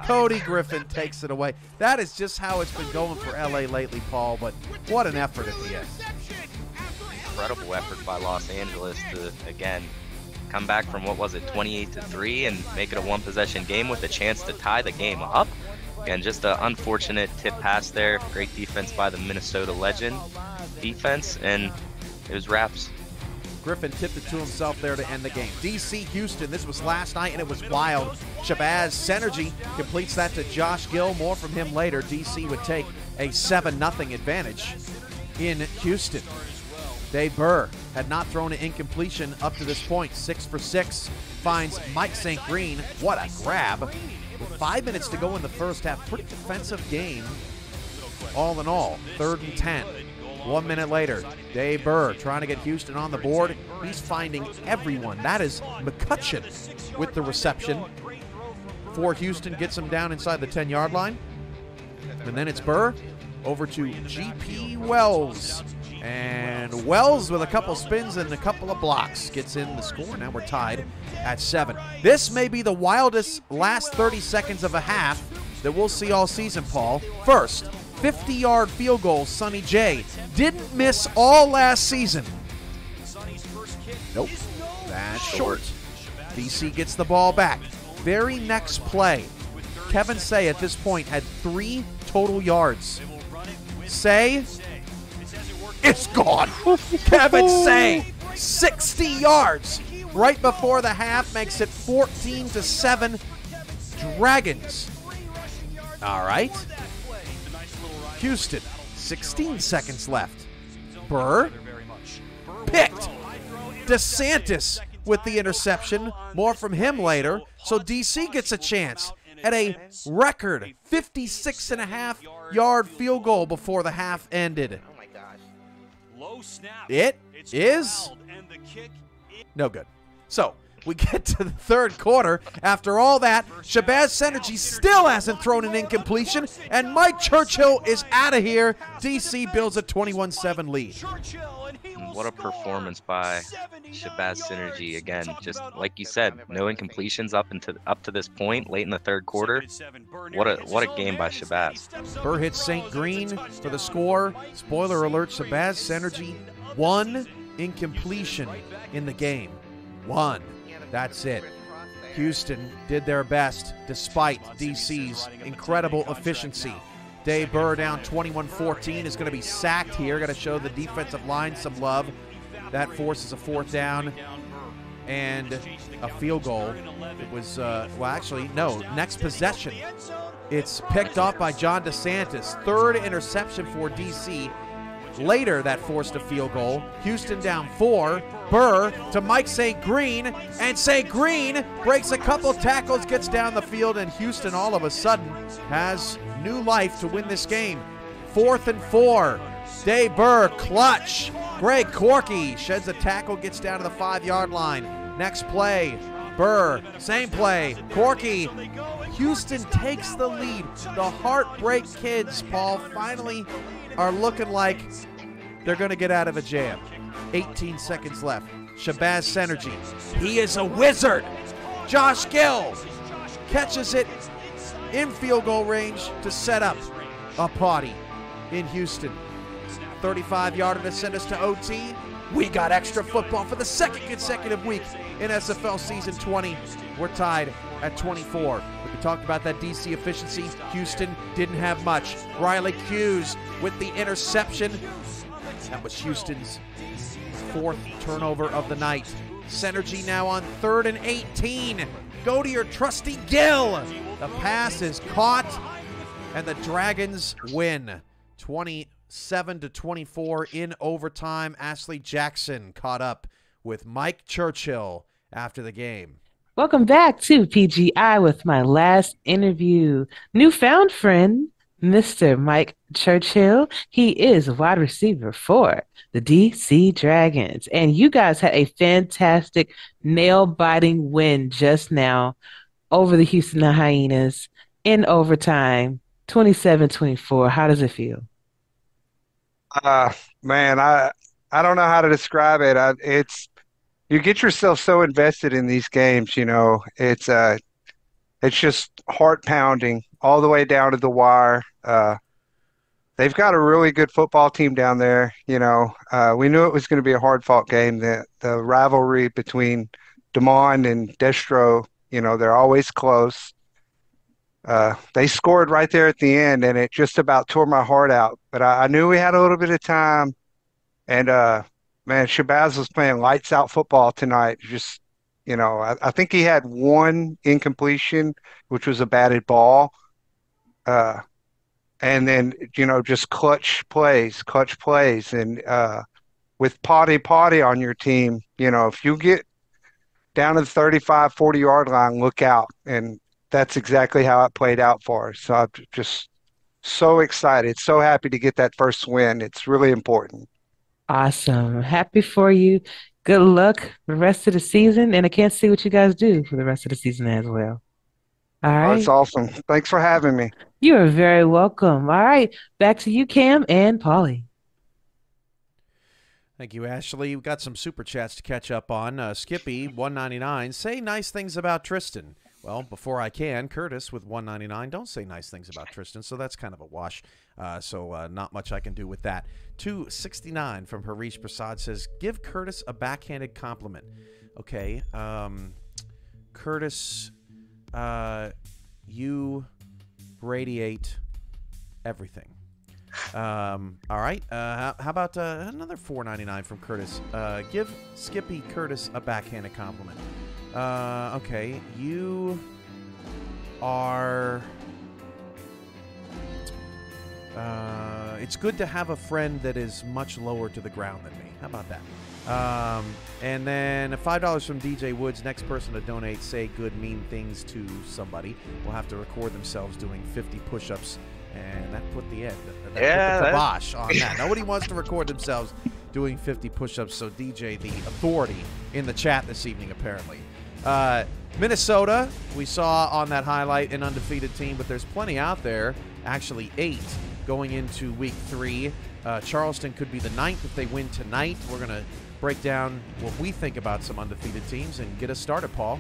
Cody Griffin takes it away. That is just how it's been going for LA lately, Paul, but what an effort at the end. Incredible effort by Los Angeles to, again, come back from, what was it, 28-3 and make it a one-possession game with a chance to tie the game up. Again, just an unfortunate tip pass there. Great defense by the Minnesota Legend defense, and it was wraps. Griffin tipped it to himself there to end the game. DC Houston, this was last night, and it was wild. Shabazz Synergy completes that to Josh Gill. More from him later. DC would take a 7-0 advantage in Houston. Dave Burr had not thrown an incompletion up to this point. 6 for 6. Finds Mike St. Green. What a grab. With 5 minutes to go in the first half. Pretty defensive game all in all. 3rd and 10. 1 minute later, Dave Burr trying to get Houston on the board. He's finding everyone. That is McCutcheon with the reception for Houston. Gets him down inside the 10-yard line. And then it's Burr over to G.P. Wells. And Wells with a couple spins and a couple of blocks gets in the score. Now we're tied at 7. This may be the wildest last 30 seconds of a half that we'll see all season, Paul. First, 50-yard field goal, Sonny J. Didn't miss all last season. Nope. That's short. DC gets the ball back. Very next play, Kevin Say at this point had 3 total yards. Say, it's gone. Kevin Say, 60 yards. Right before the half makes it 14-7. Dragons. All right. Houston, 16 seconds left. Burr picked. DeSantis with the interception. More from him later. So DC gets a chance at a record 56.5-yard field goal before the half ended. Oh my gosh. It is no good. So we get to the third quarter. After all that, Shabazz Synergy still hasn't thrown an incompletion, and Mike Churchill is out of here. DC builds a 21-7 lead. What a performance by Shabazz Synergy again. Just like you said, no incompletions up to this point, late in the third quarter. What a game by Shabazz. Burr hits St. Green for the score. Spoiler alert, Shabazz Synergy, 1 incompletion in the game. 1. That's it. Houston did their best despite DC's incredible efficiency. Dave Burr down 21-14 is going to be sacked here. Got to show the defensive line some love. That forces a 4th down and a field goal. It was, well, actually, no, next possession. It's picked off by John DeSantis. 3rd interception for DC. Later, that forced a field goal. Houston down 4. Burr to Mike St. Green, and St. Green breaks a couple tackles, gets down the field, and Houston all of a sudden has new life to win this game. 4th and 4. Dave Burr, clutch. Greg Corky sheds a tackle, gets down to the 5-yard line. Next play, Burr, same play. Corky. Houston takes the lead. The Heartbreak Kids, Paul, finally are looking like they're going to get out of a jam. 18 seconds left. Shabazz Synergy. He is a wizard. Josh Gill catches it in field goal range to set up a party in Houston. 35-yarder to send us to OT. We got extra football for the 2nd consecutive week in SFL Season 20. We're tied at 24. We talked about that DC efficiency. Houston didn't have much. Riley Hughes with the interception. That was Houston's 4th turnover of the night. Synergy now on 3rd and 18. Go to your trusty Gill. The pass is caught, and the Dragons win 27-24 in overtime. Ashley Jackson caught up with Mike Churchill after the game. Welcome back to PGI with my last interview. Newfound friend, Mr. Mike Churchill. He is wide receiver for the DC Dragons. And you guys had a fantastic nail-biting win just now over the Houston Hyenas in overtime, 27-24. How does it feel? Man, I don't know how to describe it. It's you get yourself so invested in these games, you know. It's just heart pounding all the way down to the wire. They've got a really good football team down there. You know, we knew it was going to be a hard-fought game. The rivalry between DeMond and Destro, you know, they're always close. They scored right there at the end, and it just about tore my heart out. But I knew we had a little bit of time, and man, Shabazz was playing lights-out football tonight. Just, you know, I think he had 1 incompletion, which was a batted ball. And then, you know, just clutch plays. And with Potty on your team, you know, if you get down to the 35, 40-yard line, look out. And that's exactly how it played out for us. So I'm just so excited, so happy to get that first win. It's really important. Awesome. Happy for you. Good luck for the rest of the season. And I can't see what you guys do for the rest of the season as well. All Oh, it's right. awesome. Thanks for having me. You are very welcome. All right. Back to you, Cam and Polly. Thank you, Ashley. We've got some super chats to catch up on. Skippy, 199. Say nice things about Tristan. Well, before I can, Curtis with 199. Don't say nice things about Tristan, so that's kind of a wash. So not much I can do with that. 269 from Harish Prasad says, give Curtis a backhanded compliment. Okay. Curtis, you radiate everything. All right. How about another $4.99 from Curtis? Give Skippy Curtis a backhanded compliment. Okay. You are. It's good to have a friend that is much lower to the ground than me. How about that? And then $5 from DJ Woods. Next person to donate, say good, mean things to somebody, will have to record themselves doing 50 push-ups. And that put the end. That put the kibosh on that. Nobody wants to record themselves doing 50 push-ups. So DJ, the authority in the chat this evening, apparently. Minnesota, we saw on that highlight an undefeated team, but there's plenty out there. Actually, 8 going into week 3. Charleston could be the 9th if they win tonight. We're going to break down what we think about some undefeated teams and get us started, Paul.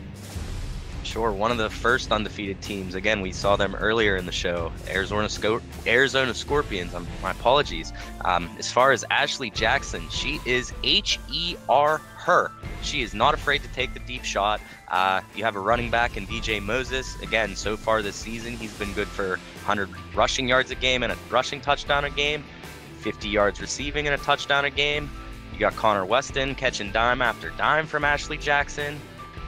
Sure. One of the first undefeated teams, again, we saw them earlier in the show, Arizona Scorpions. My apologies. As far as Ashley Jackson, she is H-E-R her. She is not afraid to take the deep shot. You have a running back in DJ Moses. Again, so far this season, he's been good for 100 rushing yards a game and a rushing touchdown a game, 50 yards receiving and a touchdown a game. You got Connor Weston catching dime after dime from Ashley Jackson.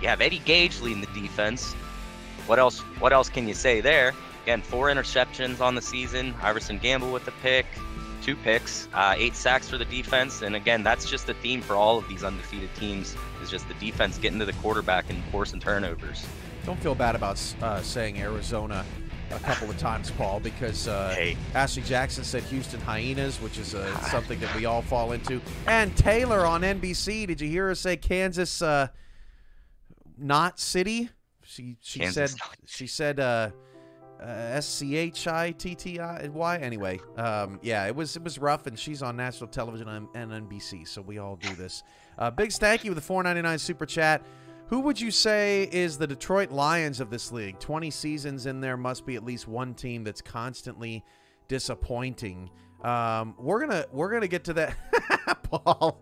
You have Eddie Gage leading the defense. What else can you say there? Again, 4 interceptions on the season. Iverson Gamble with the pick, 2 picks, 8 sacks for the defense. And again, that's just the theme for all of these undefeated teams, is just the defense getting to the quarterback and forcing turnovers. Don't feel bad about saying Arizona a couple of times, Paul, because Ashley Jackson said Houston Hyenas, which is something that we all fall into. And Taylor on NBC, did you hear her say Kansas not city? She said SCHITTIY. Anyway, yeah, it was rough, and she's on national television and NBC, so we all do this. Big thank you with the $4.99 super chat. Who would you say is the Detroit Lions of this league? 20 seasons in there, must be at least one team that's constantly disappointing. We're gonna get to that, Paul.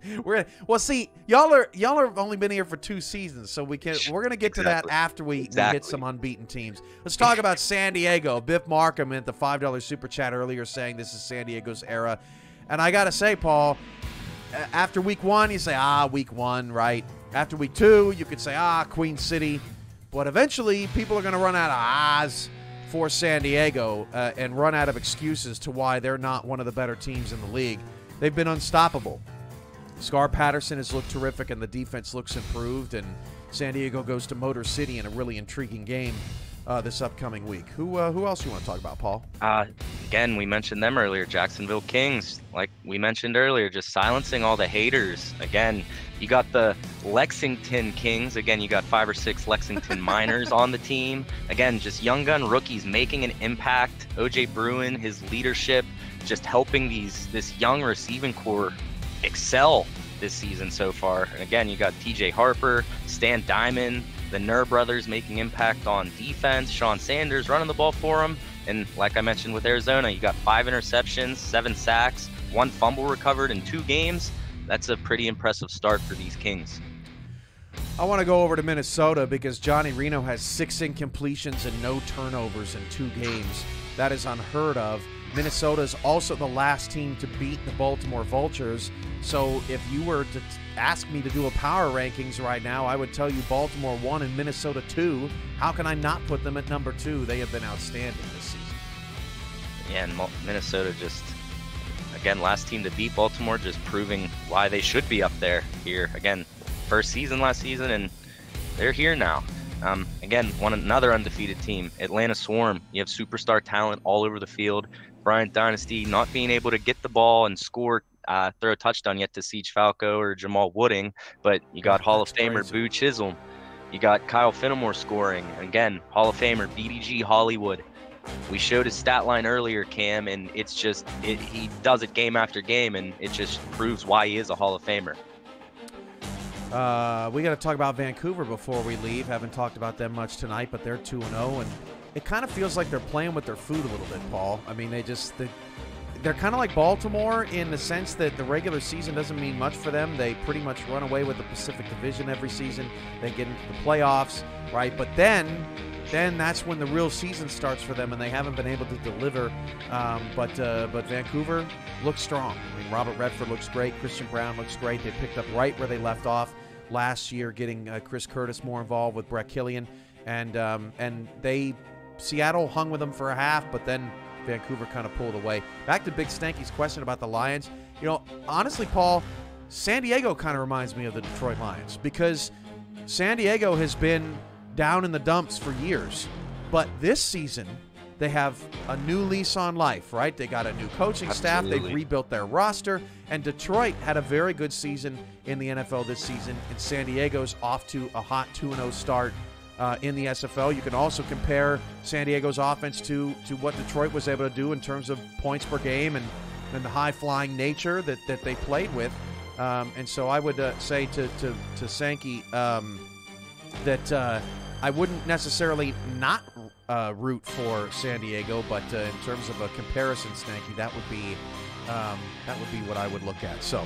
Well, see, y'all have only been here for 2 seasons, so we're gonna get to that after we hit some unbeaten teams. Let's talk about San Diego. Biff Markham at the $5 super chat earlier saying this is San Diego's era, and I gotta say, Paul, after week 1, you say week 1, right? After week 2, you could say Queen City, but eventually people are gonna run out of ahs for San Diego and run out of excuses to why they're not one of the better teams in the league. They've been unstoppable. Scar Patterson has looked terrific, and the defense looks improved, and San Diego goes to Motor City in a really intriguing game this upcoming week. Who else you want to talk about, Paul? Again, we mentioned them earlier, Jacksonville Kings. Like we mentioned earlier, just silencing all the haters. Again, you got the Lexington Kings. Again, you got 5 or 6 Lexington Miners on the team. Again, just young gun rookies making an impact. OJ Bruin, his leadership, just helping this young receiving core excel this season so far. And again, you got TJ Harper, Stan Diamond, the Nur brothers making impact on defense. Sean Sanders running the ball for them. And like I mentioned with Arizona, you got 5 interceptions, 7 sacks, 1 fumble recovered in 2 games. That's a pretty impressive start for these Kings. I want to go over to Minnesota because Johnny Reno has 6 incompletions and no turnovers in 2 games. That is unheard of. Minnesota is also the last team to beat the Baltimore Vultures. So if you were to ask me to do a power rankings right now, I would tell you Baltimore 1 and Minnesota 2. How can I not put them at number 2? They have been outstanding this season. Yeah, and Minnesota just, again, last team to beat Baltimore, just proving why they should be up there here. Again, first season last season, and they're here now. Again, another undefeated team, Atlanta Swarm. You have superstar talent all over the field. Bryant dynasty, not being able to get the ball and score, throw a touchdown yet to Siege Falco or Jamal Wooding, but you got Hall of Famer crazy. Boo Chisholm. You got Kyle Finnemore scoring. Again, Hall of Famer BDG Hollywood. We showed his stat line earlier, Cam, and it's just, he does it game after game, and it just proves why he is a Hall of Famer. We got to talk about Vancouver before we leave. Haven't talked about them much tonight, but they're 2-0, and it kind of feels like they're playing with their food a little bit, Paul. I mean, they're kind of like Baltimore in the sense that the regular season doesn't mean much for them. They pretty much run away with the Pacific Division every season. They get into the playoffs, right? But then that's when the real season starts for them, and they haven't been able to deliver. But Vancouver looks strong. I mean, Robert Redford looks great. Christian Brown looks great. They picked up right where they left off last year, getting Chris Curtis more involved with Brett Killian, and Seattle hung with them for a half, but then Vancouver kind of pulled away. Back to Big Stanky's question about the Lions. You know, honestly, Paul, San Diego kind of reminds me of the Detroit Lions because San Diego has been down in the dumps for years. But this season, they have a new lease on life, right? They got a new coaching staff. They've rebuilt their roster. And Detroit had a very good season in the NFL this season. And San Diego's off to a hot 2-0 start in the SFL. You can also compare San Diego's offense to what Detroit was able to do in terms of points per game and the high-flying nature that they played with. And so I would say to Sankey that I wouldn't necessarily not root for San Diego, but in terms of a comparison, Stanky, that would be what I would look at. So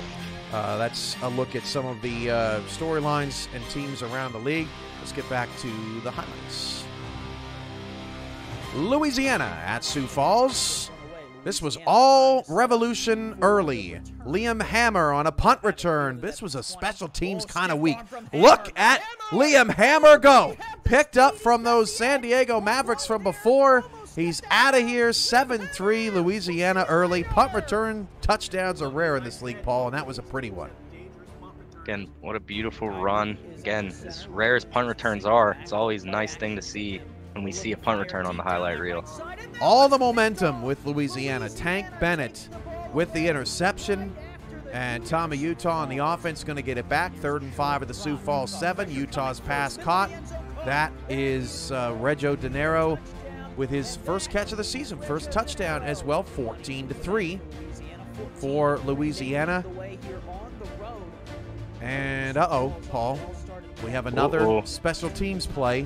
that's a look at some of the storylines and teams around the league. Let's get back to the highlights. Louisiana at Sioux Falls. This was all revolution early. Liam Hammer on a punt return. This was a special teams kind of week. Look at Liam Hammer go. Picked up from those San Diego Mavericks from before. He's out of here. 7-3 Louisiana early. Punt return touchdowns are rare in this league, Paul, and that was a pretty one. Again, what a beautiful run. Again, as rare as punt returns are, it's always a nice thing to see when we see a punt return on the highlight reel. All the momentum with Louisiana. Tank Bennett with the interception. And Tommy Utah on the offense going to get it back. 3rd and 5 at the Sioux Falls 7. Utah's pass caught. That is Reggie De Niro with his first catch of the season. First touchdown as well. 14-3 for Louisiana. And Paul, we have another special teams play.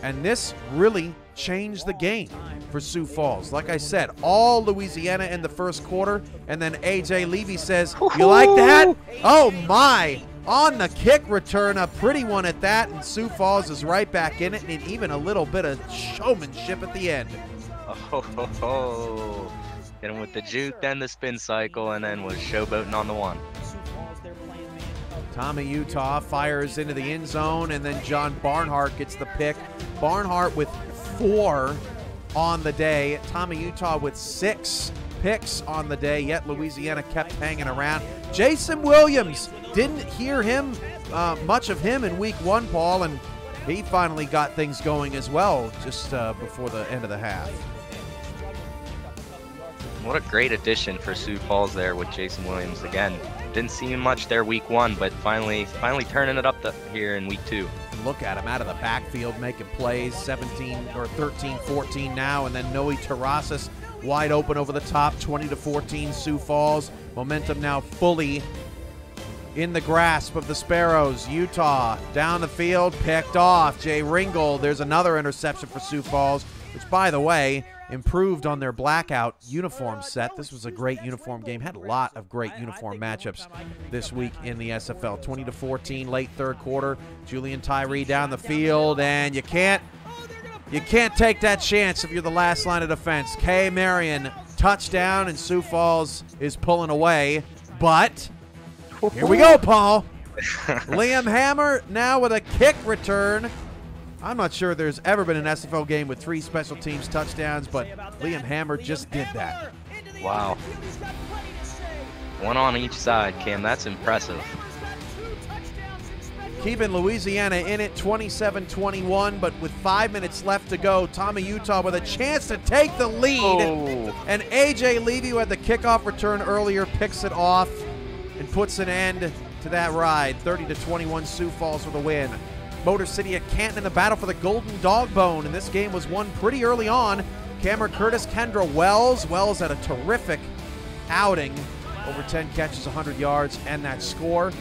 And this really changed the game for Sioux Falls. Like I said, all Louisiana in the first quarter, and then A.J. Levy says, you like that? Oh, my. On the kick return, a pretty one at that, and Sioux Falls is right back in it, and even a little bit of showmanship at the end. Hit him with the juke, then the spin cycle, and then was showboating on the one. Tommy Utah fires into the end zone, and then John Barnhart gets the pick. Barnhart with 4 on the day. Tommy Utah with 6 picks on the day, yet Louisiana kept hanging around. Jason Williams, didn't hear him, much of him in week 1, Paul, and he finally got things going as well just before the end of the half. What a great addition for Sioux Falls there with Jason Williams. Again, didn't see him much there week 1, but finally turning it up here in week 2. Look at him out of the backfield making plays. 13-14 now, and then Noe Terrasas wide open over the top. 20-14 Sioux Falls. Momentum now fully in the grasp of the Sparrows. Utah down the field, picked off. Jay Ringgold. There's another interception for Sioux Falls, which, by the way, improved on their blackout uniform set. This was a great uniform game. Had a lot of great uniform matchups this week in the SFL. 20-14, late 3rd quarter. Julian Tyree down the field, and you can't take that chance if you're the last line of defense. K. Marion, touchdown, and Sioux Falls is pulling away. But here we go, Paul. Liam Hammer now with a kick return. I'm not sure there's ever been an SFL game with 3 special teams touchdowns, but Liam Hammer just did that. Wow. 1 on each side, Cam. That's impressive. keeping Louisiana in it 27-21, but with 5 minutes left to go, Tommy Utah with a chance to take the lead. And A.J. Levy, who had the kickoff return earlier, picks it off and puts an end to that ride. 30-21, Sioux Falls with a win. Motor City at Canton in the battle for the Golden Dog Bone, and this game was won pretty early on. Cameron Curtis, Kendra Wells. Wells had a terrific outing. Over 10 catches, 100 yards, and that score.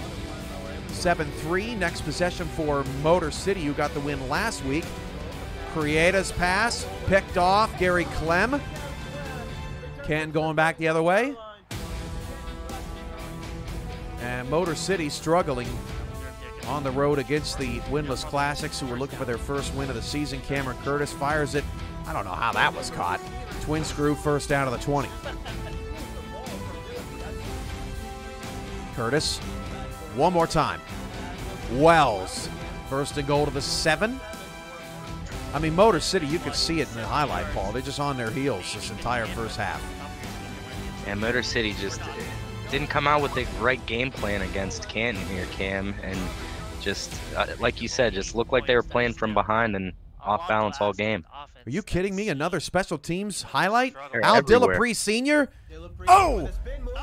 7-3. Next possession for Motor City, who got the win last week. Creata's pass, picked off. Gary Clem. Canton going back the other way. And Motor City struggling on the road against the winless Classics, who were looking for their first win of the season. Cameron Curtis fires it. I don't know how that was caught. Twin screw, first down of the 20. Curtis, one more time. Wells, first and goal to the 7. I mean, Motor City, you could see it in the highlight, Paul. They're just on their heels this entire first half. And Motor City just didn't come out with the right game plan against Canton here, Cam. And just, like you said, just looked like they were playing from behind and off balance all game. Are you kidding me? Another special teams highlight? They're Al everywhere. Dillapre Sr.? Oh!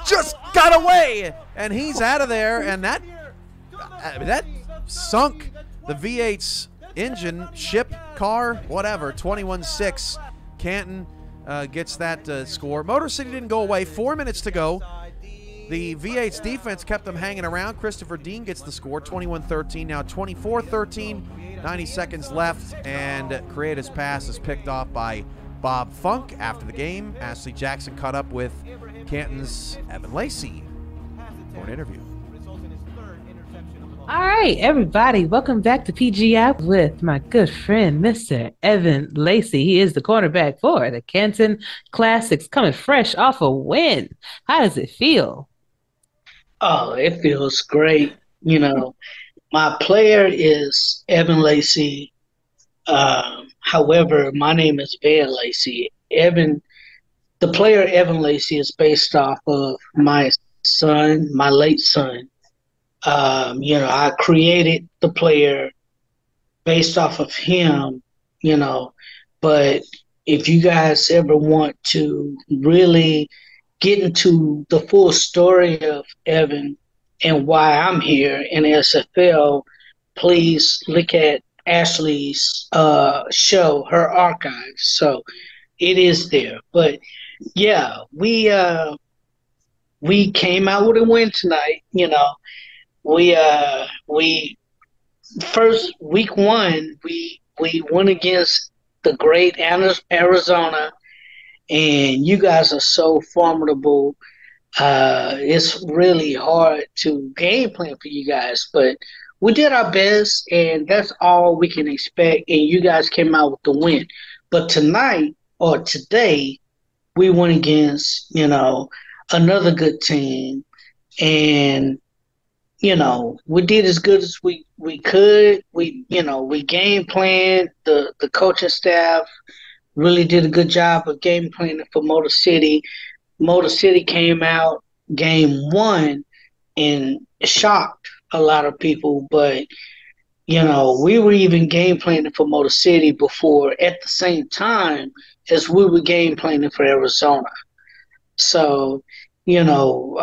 Just got away! And he's out of there, and that sunk the V8's engine, ship, car, whatever. 21-6. Canton gets that score. Motor City didn't go away. 4 minutes to go. The V8's defense kept them hanging around. Christopher Dean gets the score, 21-13. Now 24-13. 90 seconds left, and Creata's pass is picked off by Bob Funk. After the game, Ashley Jackson caught up with Canton's Evan Lacy for an interview. All right, everybody, welcome back to PGI with my good friend, Mr. Evan Lacy. He is the quarterback for the Canton Classics, coming fresh off a win. How does it feel? Oh, it feels great. You know, my player is Evan Lacy. However, my name is Van Lacy. The player Evan Lacy is based off of my son, my late son. You know, I created the player based off of him, you know, but if you guys ever want to really get into the full story of Evan and why I'm here in SFL, please look at Ashley's show, her archives. So it is there. But yeah, we came out with a win tonight. You know, we first week 1 we went against the great Arizona, and you guys are so formidable. It's really hard to game plan for you guys, but we did our best, and that's all we can expect, and you guys came out with the win. But tonight, or today, we went against, you know, another good team, and, you know, we did as good as we could. We game planned. The coaching staff really did a good job of game planning for Motor City. Motor City came out game 1 and shocked a lot of people, but you know, we were even game planning for Motor City before, at the same time as we were game planning for Arizona. So, you know,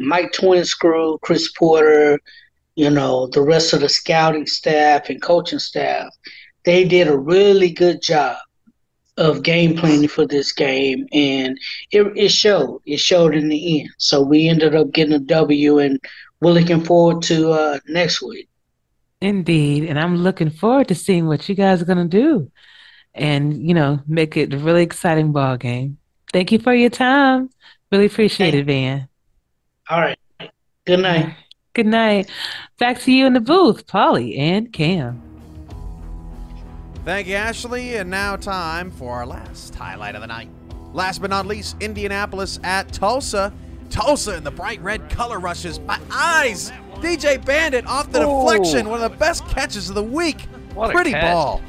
Mike Twinscrew, Chris Porter, you know, the rest of the scouting staff and coaching staff, they did a really good job of game planning for this game, and it showed. It showed in the end. So we ended up getting a W, and we're looking forward to next week. Indeed, and I'm looking forward to seeing what you guys are going to do and, you know, make it a really exciting ball game. Thank you for your time. Really appreciate it, Van. All right. Good night. Good night. Back to you in the booth, Polly and Cam. Thank you, Ashley. And now time for our last highlight of the night. Last but not least, Indianapolis at Tulsa. Tulsa in the bright red color rushes. My eyes! DJ Bandit off the deflection. One of the best catches of the week. What a Pretty catch. ball.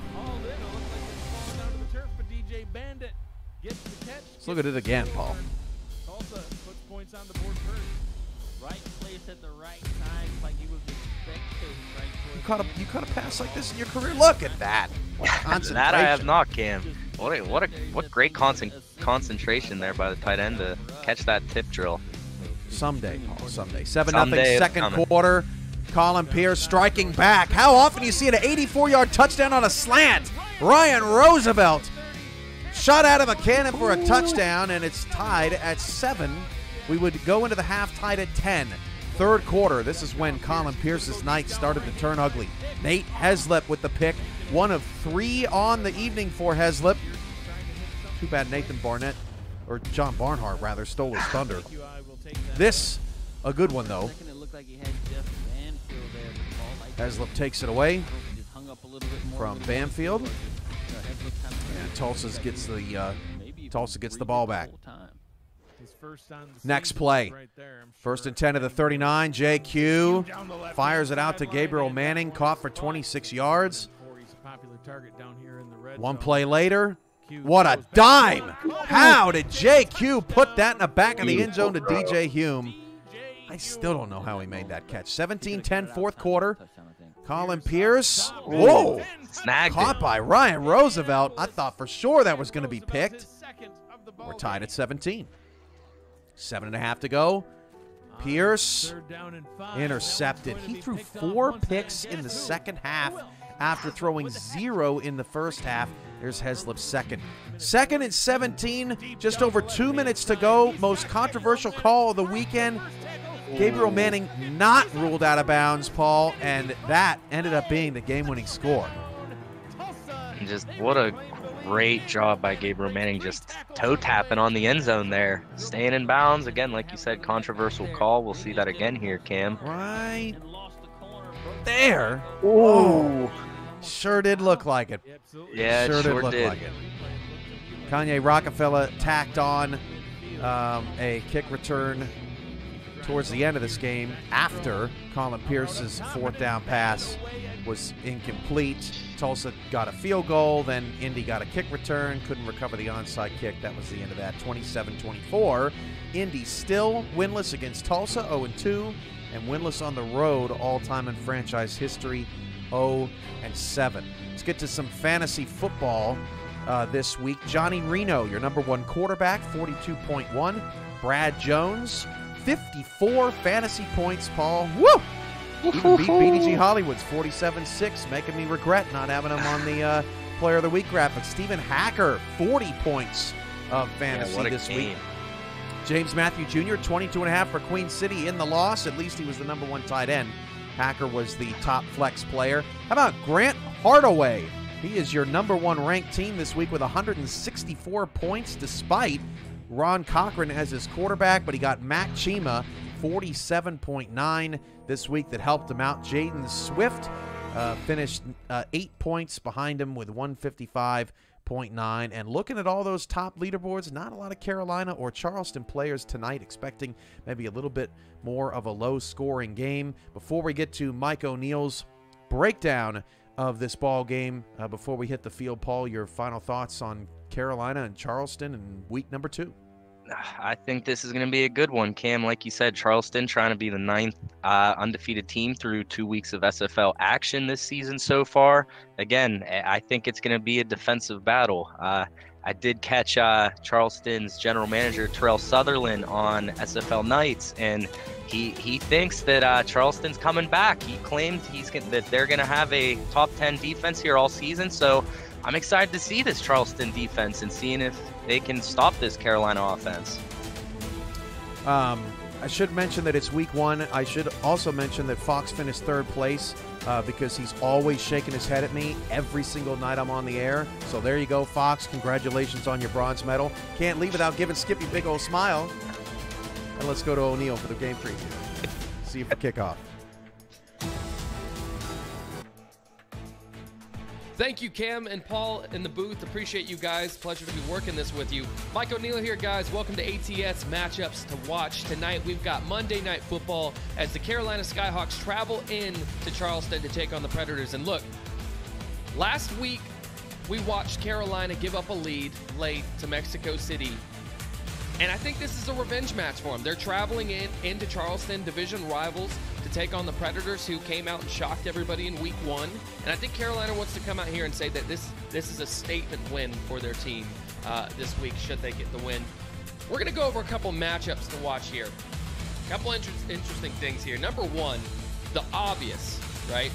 Let's look at it again, Paul. Tulsa puts points on the board first. Right place at the right time, like he was You caught a pass like this in your career? Look at that. That I have not, Cam. What great concentration there by the tight end to catch that tip drill. Someday, Paul, someday. 7-0 second quarter. Colin Pierce striking back. How often do you see an 84-yard touchdown on a slant? Ryan Roosevelt shot out of a cannon for a touchdown, and it's tied at 7. We would go into the half tied at 10. Third quarter, this is when Colin Pierce's night started to turn ugly. Nate Heslip with the pick. 1 of 3 on the evening for Heslip. Too bad Nathan Barnett, or John Barnhart rather, stole his thunder. This, a good one though. Heslip takes it away from Banfield. And Tulsa gets the ball back. Next play. 1st and 10 of the 39. JQ fires it out to Gabriel Manning, caught for 26 yards. One play later. What a dime! How did JQ put that in the back of the end zone to DJ Hume? I still don't know how he made that catch. 17-10 fourth quarter. Colin Pierce. Whoa! Caught by Ryan Roosevelt. I thought for sure that was going to be picked. We're tied at 17. 7.5 to go. Pierce intercepted. He threw 4 picks in the second half after throwing 0 in the first half. There's Heslip's second. 2nd and 17, just over 2 minutes to go. Most controversial call of the weekend. Gabriel Manning not ruled out of bounds, Paul, and that ended up being the game-winning score. And just what a great job by Gabriel Manning, just toe tapping on the end zone there, staying in bounds. Again, like you said, controversial call. We'll see that again here, Cam. Right there. Ooh. Sure did look like it. Yeah, it sure did. Like it. Kanye Rockefeller tacked on a kick return towards the end of this game after Colin Pierce's 4th down pass was incomplete. Tulsa got a field goal, then Indy got a kick return, couldn't recover the onside kick. That was the end of that. 27-24. Indy still winless against Tulsa, 0-2, and winless on the road all-time in franchise history, 0-7. Let's get to some fantasy football this week. Johnny Reno, your number 1 quarterback, 42.1. Brad Jones, 54 fantasy points, Paul. Woo! Even beat BDG Hollywood's 47.6, making me regret not having him on the Player of the Week graphic. Stephen Hacker, 40 points of fantasy this week. James Matthew Jr., 22.5 for Queen City in the loss. At least he was the number 1 tight end. Hacker was the top flex player. How about Grant Hardaway? He is your number 1 ranked team this week with 164 points, despite Ron Cochran as his quarterback, but he got Mac Chima, 47.9 this week, that helped him out. Jaden Swift finished 8 points behind him with 155.9. And looking at all those top leaderboards, not a lot of Carolina or Charleston players tonight, expecting maybe a little bit more of a low-scoring game. Before we get to Mike O'Neill's breakdown of this ball game, before we hit the field, Paul, your final thoughts on Carolina and Charleston in week number 2. I think this is going to be a good one, Cam. Like you said, Charleston trying to be the 9th undefeated team through 2 weeks of SFL action this season so far. Again, I think it's going to be a defensive battle. I did catch Charleston's general manager, Terrell Sutherland, on SFL Nights, and he thinks that Charleston's coming back. He claimed that they're going to have a top 10 defense here all season, so I'm excited to see this Charleston defense and seeing if they can stop this Carolina offense. I should mention that it's week 1. I should also mention that Fox finished 3rd place because he's always shaking his head at me every single night I'm on the air. So there you go, Fox. Congratulations on your bronze medal. Can't leave without giving Skippy a big old smile. And let's go to O'Neill for the game preview. See you for kickoff. Thank you, Cam and Paul in the booth. Appreciate you guys. Pleasure to be working this with you. Mike O'Neill here, guys. Welcome to ATS Matchups to Watch. Tonight, we've got Monday Night Football as the Carolina Skyhawks travel in to Charleston to take on the Predators. And look, last week, we watched Carolina give up a lead late to Mexico City. And I think this is a revenge match for them. They're traveling into Charleston, division rivals. to take on the Predators, who came out and shocked everybody in week 1. And I think Carolina wants to come out here and say that this is a statement win for their team this week, should they get the win. We're going to go over a couple matchups to watch here. A couple interesting things here. Number one, the obvious, right?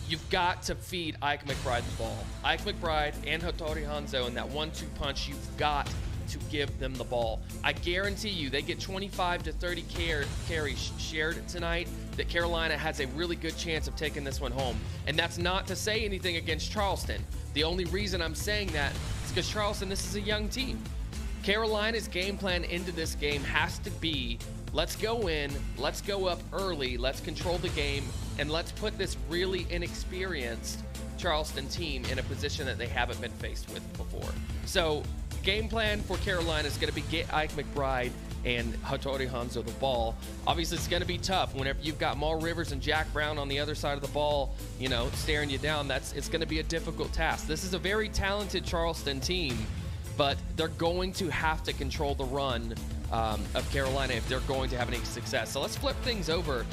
You've got to feed Ike McBride the ball. Ike McBride and Hattori Hanzo in that 1-2 punch, you've got to give them the ball. I guarantee you they get 25 to 30 carries shared tonight, that Carolina has a really good chance of taking this one home. And that's not to say anything against Charleston. The only reason I'm saying that is because Charleston, this is a young team. Carolina's game plan into this game has to be, let's go in, let's go up early, let's control the game, and let's put this really inexperienced Charleston team in a position that they haven't been faced with before. So game plan for Carolina is going to be get Ike McBride and Hattori Hanzo the ball. Obviously, it's going to be tough whenever you've got Mal Rivers and Jack Brown on the other side of the ball, you know, staring you down. It's going to be a difficult task. This is a very talented Charleston team, but they're going to have to control the run of Carolina if they're going to have any success. So let's flip things over.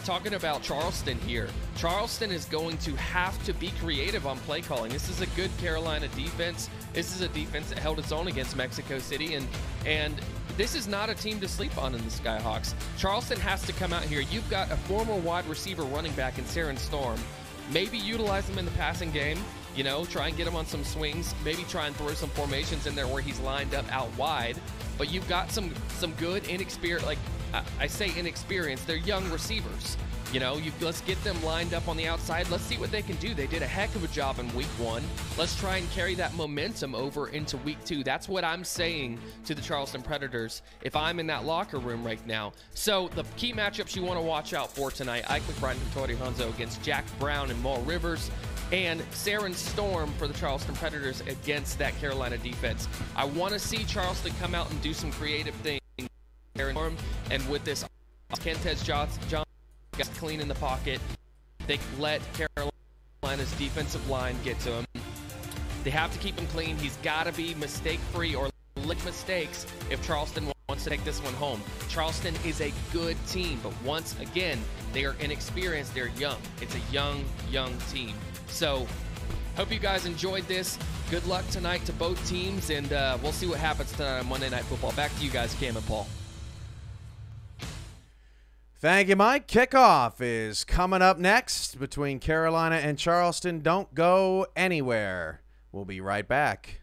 Talking about Charleston here. Charleston is going to have to be creative on play calling. This is a good Carolina defense. This is a defense that held its own against Mexico City, and this is not a team to sleep on in the Skyhawks. Charleston has to come out here. You've got a former wide receiver running back in Saren Storm. Maybe utilize him in the passing game. You know, try and get him on some swings. Maybe try and throw some formations in there where he's lined up out wide. But you've got some good inexperienced, like I say inexperienced, they're young receivers. You know, let's get them lined up on the outside. Let's see what they can do. They did a heck of a job in week 1. Let's try and carry that momentum over into week 2. That's what I'm saying to the Charleston Predators if I'm in that locker room right now. So the key matchups you want to watch out for tonight, Ike McBride and Hattori Hanzo against Jack Brown and Mal Rivers, and Saren Storm for the Charleston Predators against that Carolina defense. I want to see Charleston come out and do some creative things. And with this, Kentez Johnson got clean in the pocket. They let Carolina's defensive line get to him. They have to keep him clean. He's got to be mistake-free or lick mistakes if Charleston wants to take this one home. Charleston is a good team, but once again, they are inexperienced. They're young. It's a young team. So, hope you guys enjoyed this. Good luck tonight to both teams, and we'll see what happens tonight on Monday Night Football. Back to you guys, Cam and Paul. Thank you, Mike. Kickoff is coming up next between Carolina and Charleston. Don't go anywhere. We'll be right back.